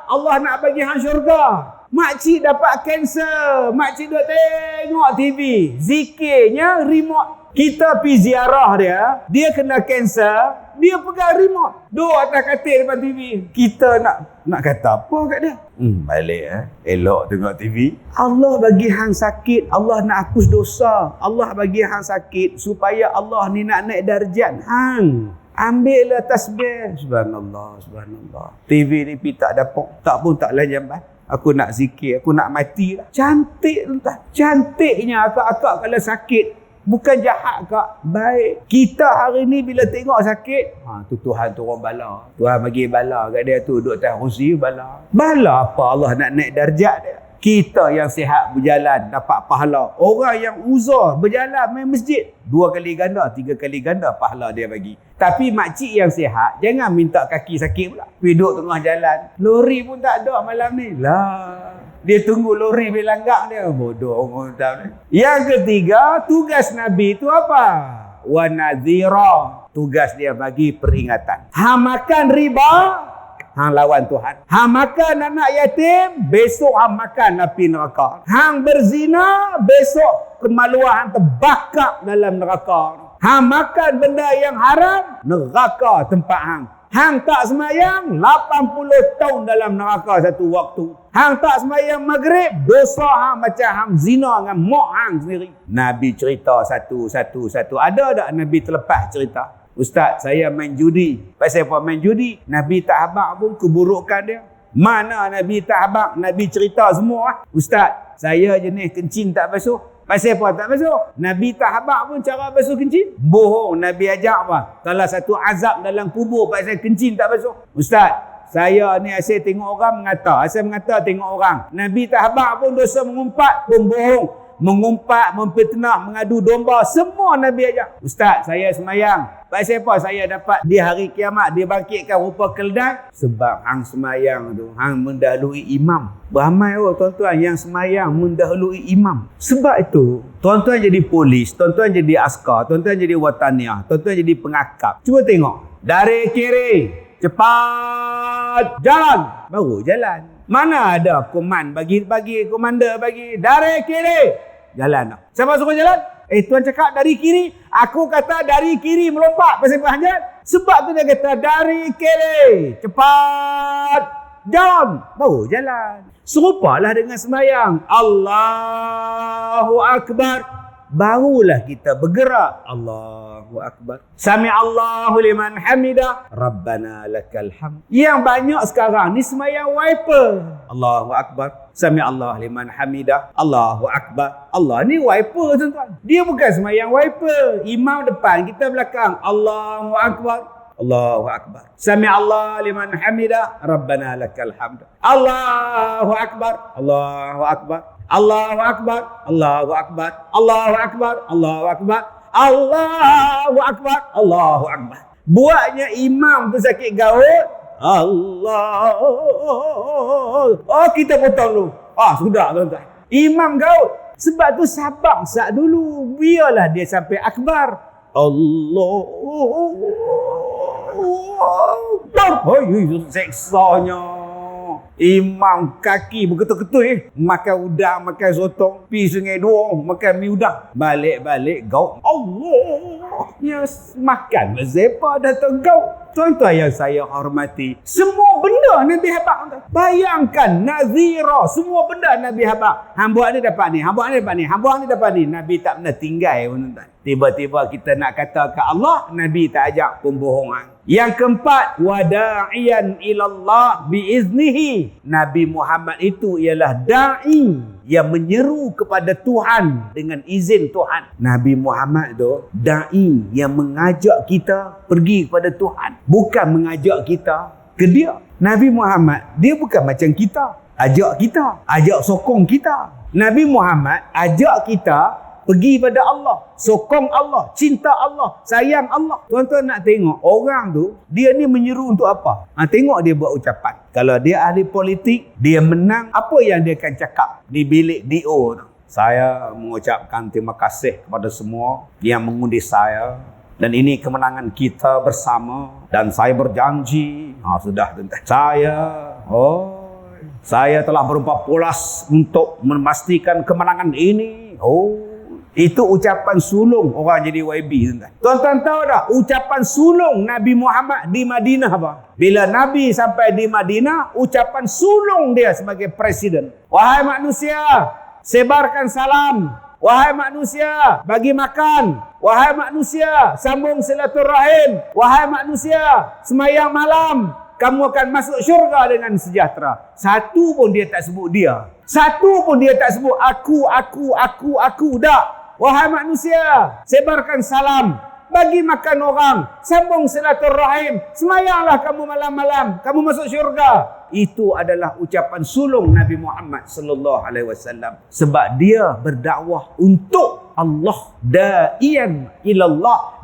Allah nak bagi hang syurga. Makcik dapat kanser. Makcik duk tengok TV. Zikirnya remote. Kita pergi ziarah dia kena kanser, dia pegang remote. Duduk atas katil depan TV. Kita nak kata apa kat dia? Balik elok tengok TV. Allah bagi hang sakit, Allah nak hapus dosa. Allah bagi hang sakit supaya Allah ni nak naik darjat hang. Ambillah tasbih. Subhanallah. TV ni pergi tak dapur, tak pun tak lah jamban. Aku nak zikir, aku nak mati lah. Cantik tuan. Cantiknya akak-akak kalau sakit. Bukan jahat kak, baik. Kita hari ni bila tengok sakit, tu Tuhan turun bala. Tuhan bagi bala kat dia tu, duduk atas kursi bala. Bala apa? Allah nak naik darjat dia. Kita yang sihat berjalan dapat pahala. Orang yang uzur berjalan main masjid 2 kali ganda, 3 kali ganda pahala dia bagi. Tapi makcik yang sihat jangan minta kaki sakit pula. Duduk tengah jalan, lori pun tak ada malam ni. Lah, dia tunggu lori berlanggar dia. Bodoh orang tahu ni. Yang ketiga, tugas Nabi itu apa? Wa nadhira. Tugas dia bagi peringatan. Hang makan riba, hang lawan Tuhan. Hang makan anak yatim, besok hang makan api neraka. Hang berzina, besok kemaluan hang terbakar dalam neraka. Hang makan benda yang haram, neraka tempat hang. Hang tak semayang 80 tahun dalam neraka satu waktu. Hang tak semayang maghrib, dosa hang macam hang zina dengan mak hang sendiri. Nabi cerita satu. Ada tak Nabi terlepas cerita? Ustaz, saya main judi. Pasal apa main judi? Nabi tak habaq pun keburukan dia. Mana Nabi tak habaq? Nabi cerita semua. Ustaz, saya jenis kencing tak basuh. Pasal apa tak basuh? Nabi tak habaq pun cara basuh kencing. Bohong. Nabi ajak apa? Salah satu azab dalam kubur pasal kencing tak basuh. Ustaz, saya ni asyik tengok orang mengata. Asyik mengata tengok orang. Nabi tak habaq pun dosa mengumpat pun bohong. Mengumpat, memfitnah, mengadu domba, semua Nabi ajak. Ustaz, saya semayang. Pasal apa saya dapat di hari kiamat dibangkitkan rupa keldai? Sebab hang semayang tu, hang mendahului imam. Beramai tuan-tuan yang semayang mendahului imam. Sebab itu, tuan-tuan jadi polis, tuan-tuan jadi askar, tuan-tuan jadi wataniah, tuan-tuan jadi pengakap. Cuba tengok. Dari kiri, cepat, jalan. Baru jalan. Mana ada komander bagi dari kiri. Jalan. Siapa suruh jalan? Tuan cakap dari kiri. Aku kata dari kiri melompat. Pasal apa jalan? Sebab tu dia kata dari kiri. Cepat. Jalan. Baru jalan. Serupalah dengan semayang. Allahu Akbar. Barulah kita bergerak. Allahu Akbar. Sami Allahu liman hamidah. Rabbana lakal hamd. Yang banyak sekarang ni semayang wiper. Allahu Akbar. Sami Allah liman hamidah. Allahu Akbar. Allah ni wiper tuan-tuan. Dia bukan semayang wiper. Imam depan, kita belakang. Allahu Akbar. Allahu Akbar. Sami Allah liman hamidah. Rabbana lakal hamd. Allahu Akbar. Allahu Akbar. Allahu Akbar. Allahu Akbar. Allahu Akbar. Allahu Akbar. Allahu Akbar. Allahu Akbar. Buatnya imam tu sakit gaut. Allah. Oh, kita potong dulu. Sudah tuan-tuan. Imam gaut. Sebab tu sabar sat dulu. Biarlah dia sampai akbar. Allah. Seksanya. Imam kaki berketul-ketul makan udang, makan sotong, pi sungai Dua, makan mi udang. Balik-balik gaut. Allah. Ya makan sepa datang kau. Tuan-tuan yang saya hormati, semua benda Nabi habaq. Bayangkan nazira, semua benda Nabi habaq. Hang buat ni dapat ni, hang buat ni dapat ni, hang buat ni dapat ni. Nabi tak pernah tinggal pun tuan. Tiba-tiba kita nak kata ke Allah, Nabi tak ajak pembohongan. Yang keempat, wada'iyan ilallah biiznihi. Nabi Muhammad itu ialah da'i yang menyeru kepada Tuhan dengan izin Tuhan. Nabi Muhammad tu da'i yang mengajak kita pergi kepada Tuhan, bukan mengajak kita ke dia. Nabi Muhammad dia bukan macam kita, ajak sokong kita. Nabi Muhammad ajak kita pergi pada Allah, sokong Allah, cinta Allah, sayang Allah. Tuan-tuan nak tengok orang tu, dia ni menyeru untuk apa? Tengok dia buat ucapan. Kalau dia ahli politik, dia menang, apa yang dia akan cakap di bilik DO tu? Saya mengucapkan terima kasih kepada semua yang mengundi saya. Dan ini kemenangan kita bersama. Dan saya berjanji, sudah tuan-tuan. Saya telah berubah pulas untuk memastikan kemenangan ini. Itu ucapan sulung orang jadi YB. Tuan-tuan tahu tak ucapan sulung Nabi Muhammad di Madinah apa? Bila Nabi sampai di Madinah, ucapan sulung dia sebagai presiden. Wahai manusia, sebarkan salam. Wahai manusia, bagi makan. Wahai manusia, sambung silaturahim. Wahai manusia, semayang malam. Kamu akan masuk syurga dengan sejahtera. Satu pun dia tak sebut dia. Satu pun dia tak sebut aku. Tak. Wahai manusia, sebarkan salam, bagi makan orang, sambung silaturahim, semayanglah kamu malam-malam, kamu masuk syurga. Itu adalah ucapan sulung Nabi Muhammad sallallahu alaihi wasallam, sebab dia berdakwah untuk Allah, da'iyan ilallah.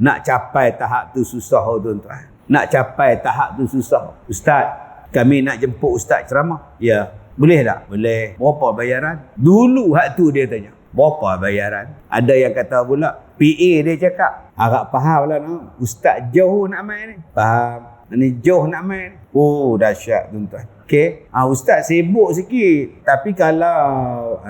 Nak capai tahap tu susah tuan-tuan. Nak capai tahap tu susah. Ustaz, kami nak jemput ustaz ceramah. Ya. Boleh tak? Boleh. Berapa bayaran? Dulu hak tu dia tanya. Berapa bayaran? Ada yang kata pula, PA dia cakap. Agak faham lah. No? Ustaz jauh nak main ni. Faham. Ni jauh nak main. Oh, dahsyat tuan-tuan. Okey. Ustaz sibuk sikit. Tapi kalau...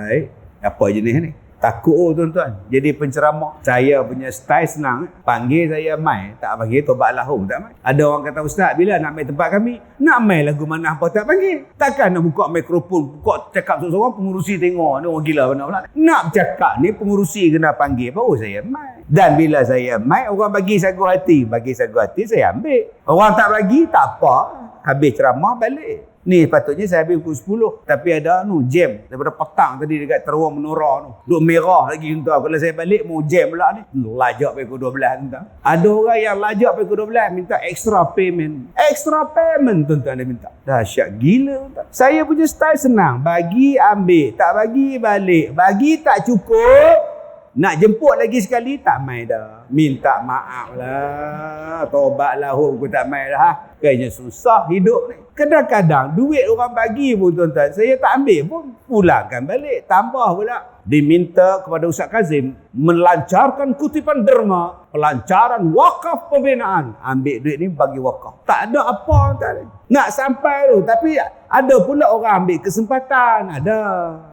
apa jenis ni? Takut tuan-tuan. Jadi penceramah. Saya punya style senang. Panggil saya mai. Tak panggil tobat lahum. Tak mai. Ada orang kata, Ustaz, bila nak mai tempat kami? Nak mai lagu mana apa tak panggil? Takkan nak buka mikrofon, buka cakap seorang-seorang, pengurusi tengok. Ni orang gila pula. Nak bercakap ni, pengurusi kena panggil. Baru saya mai. Dan bila saya mai, orang bagi sagu hati. Bagi sagu hati, saya ambil. Orang tak bagi, tak apa. Habis ceramah, balik. Ni patutnya saya habis pukul 10. Tapi ada jam daripada petang tadi dekat Terowong Menora tu. Duk merah lagi tuan. Kalau saya balik mau jam pula ni. Lajak pukul 12 tuan. Ada orang yang lajak pukul 12 minta extra payment. Extra payment tuan-tuan dia minta. Dahsyat gila tuan. Saya punya style senang. Bagi ambil. Tak bagi balik. Bagi tak cukup. Nak jemput lagi sekali tak mai dah. Minta maaf lah. Tobat lahum aku tak mai dah. Kayaknya susah hidup ni. Kadang-kadang duit orang bagi pun tuan-tuan, saya tak ambil pun. Pulangkan balik. Tambah pula. Diminta kepada Ustaz Kazim melancarkan kutipan derma, pelancaran wakaf pembinaan. Ambil duit ni bagi wakaf. Tak ada apa tuan. Nak sampai tu. Tapi ada pula orang ambil kesempatan. Ada.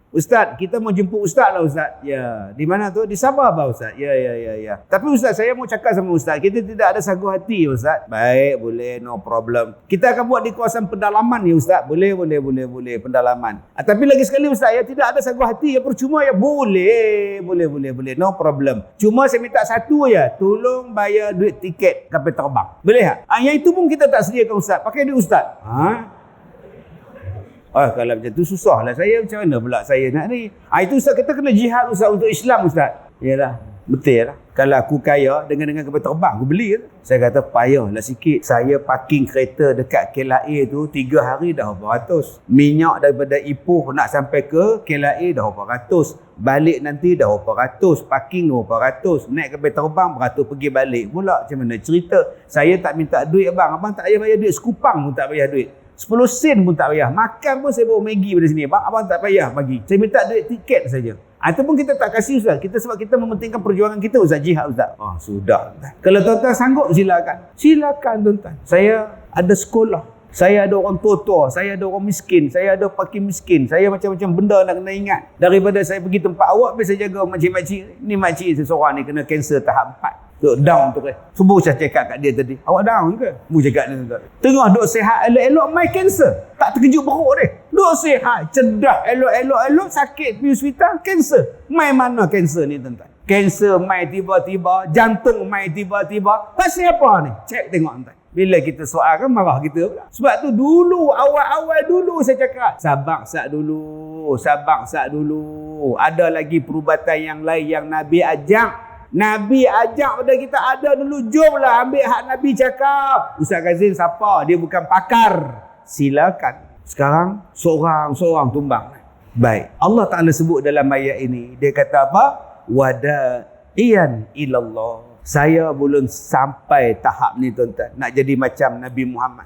Ustaz, kita mau jemput Ustaz lah Ustaz. Ya. Di mana tu? Di Sabah bah Ustaz. Ya. Tapi Ustaz, saya mau cakap sama Ustaz. Kita tidak ada sagu hati Ustaz. Baik, boleh. No problem. Kita akan buat di kawasan pendalaman ya Ustaz. Boleh. Pendalaman. Tapi lagi sekali Ustaz, ya tidak ada sagu hati. Ya percuma ya. Boleh. No problem. Cuma saya minta satu ya. Tolong bayar duit tiket kapal terbang. Boleh tak? Yang itu pun kita tak sediakan Ustaz. Pakai duit Ustaz. Kalau macam tu susah lah saya. Macam mana pula saya nak ni? Itu Ustaz, kita kena jihad Ustaz untuk Islam Ustaz. Yalah, betul lah. Kalau aku kaya dengan kapal terbang, aku beli lah. Saya kata payahlah sikit. Saya parking kereta dekat KLIA tu 3 hari dah berapa ratus. Minyak daripada Ipoh nak sampai ke KLIA dah berapa ratus. Balik nanti dah berapa ratus. Parking dah berapa ratus. Naik kapal terbang beratus pergi balik pula. Macam mana cerita? Saya tak minta duit abang. Abang tak payah bayar duit. Sekupang pun tak payah duit. 10 sen pun tak payah. Makan pun saya bawa Maggi pada sini. Abang tak payah bagi. Saya minta duit tiket saja. Itu pun kita tak kasih Ustaz. Sebab kita mementingkan perjuangan kita Ustaz. Jihad Ustaz. Sudah. Kalau tuan-tuan sanggup silakan. Silakan tuan-tuan. Saya ada sekolah. Saya ada orang tua-tua, saya ada orang miskin, saya ada fakir miskin, saya macam-macam benda nak kena ingat. Daripada saya pergi tempat awak, biasa jaga makcik-makcik. Ni makcik seseorang ni kena kanser tahap 4. Duk down tu kan. Subuh saya cakap kat dia tadi, awak down ke? Mu cakap dia tu. Tengah duk sihat elok-elok mai kanser. Tak terkejut beruk dia. Duk sihat, cerdas, elok-elok sakit pergi hospital, kanser. Mai mana kanser ni tuan-tuan? Kanser mai tiba-tiba, jantung mai tiba-tiba. Pasal apa ni? Cek tengok tuan. Bila kita soal kan marah kita pula. Sebab tu dulu, awal-awal dulu saya cakap, sabar sat dulu. Ada lagi perubatan yang lain yang Nabi ajak. Nabi ajak pada kita ada dulu, jomlah ambil hak Nabi cakap. Ustaz Kazim siapa? Dia bukan pakar. Silakan. Sekarang seorang tumbang. Baik. Allah Ta'ala sebut dalam ayat ini, dia kata apa? Wada'iyan ilallah. Saya belum sampai tahap ni tuan-tuan. Nak jadi macam Nabi Muhammad.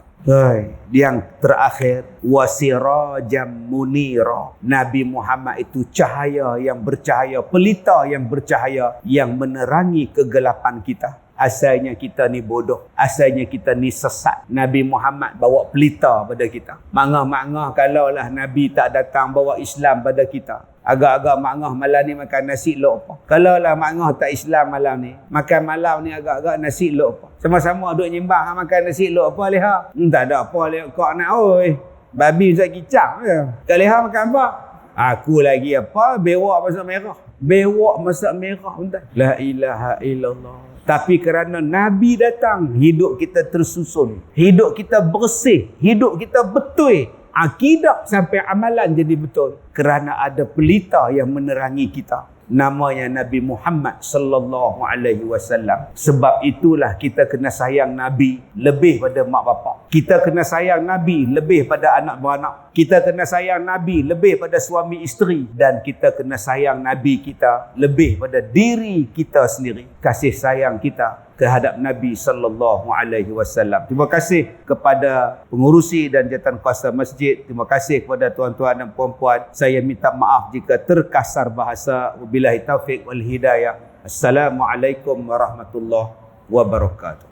Yang terakhir, wasirajam munira. Nabi Muhammad itu cahaya yang bercahaya, pelita yang bercahaya, yang menerangi kegelapan kita. Asalnya kita ni bodoh, asalnya kita ni sesat. Nabi Muhammad bawa pelita pada kita. Mangah-mangah kalaulah Nabi tak datang bawa Islam pada kita. Agak-agak mangah malam ni makan nasi lok apa. Kalaulah mangah tak Islam malam ni, makan malam ni agak-agak nasi lok apa. Sama-sama duk nyembah makan nasi lok apa leha. Tak ada apa leha kau nak oi. Babi Ustaz kicap je. Kak leha makan apa? Aku lagi apa? Bewak masak merah. Bewak masak merah tuan. La ilaha illallah. Tapi kerana Nabi datang, hidup kita tersusun. Hidup kita bersih. Hidup kita betul. Akidah sampai amalan jadi betul. Kerana ada pelita yang menerangi kita. Namanya Nabi Muhammad sallallahu alaihi wasallam. Sebab itulah kita kena sayang Nabi lebih pada mak bapak. Kita kena sayang Nabi lebih pada anak beranak. Kita kena sayang Nabi lebih pada suami isteri. Dan kita kena sayang Nabi kita lebih pada diri kita sendiri. Kasih sayang kita terhadap Nabi sallallahu alaihi wasallam. Terima kasih kepada pengurusi dan jawatankuasa masjid. Terima kasih kepada tuan-tuan dan puan-puan. Saya minta maaf jika terkasar bahasa. Wabillahi taufiq wal hidayah. Assalamualaikum warahmatullahi wabarakatuh.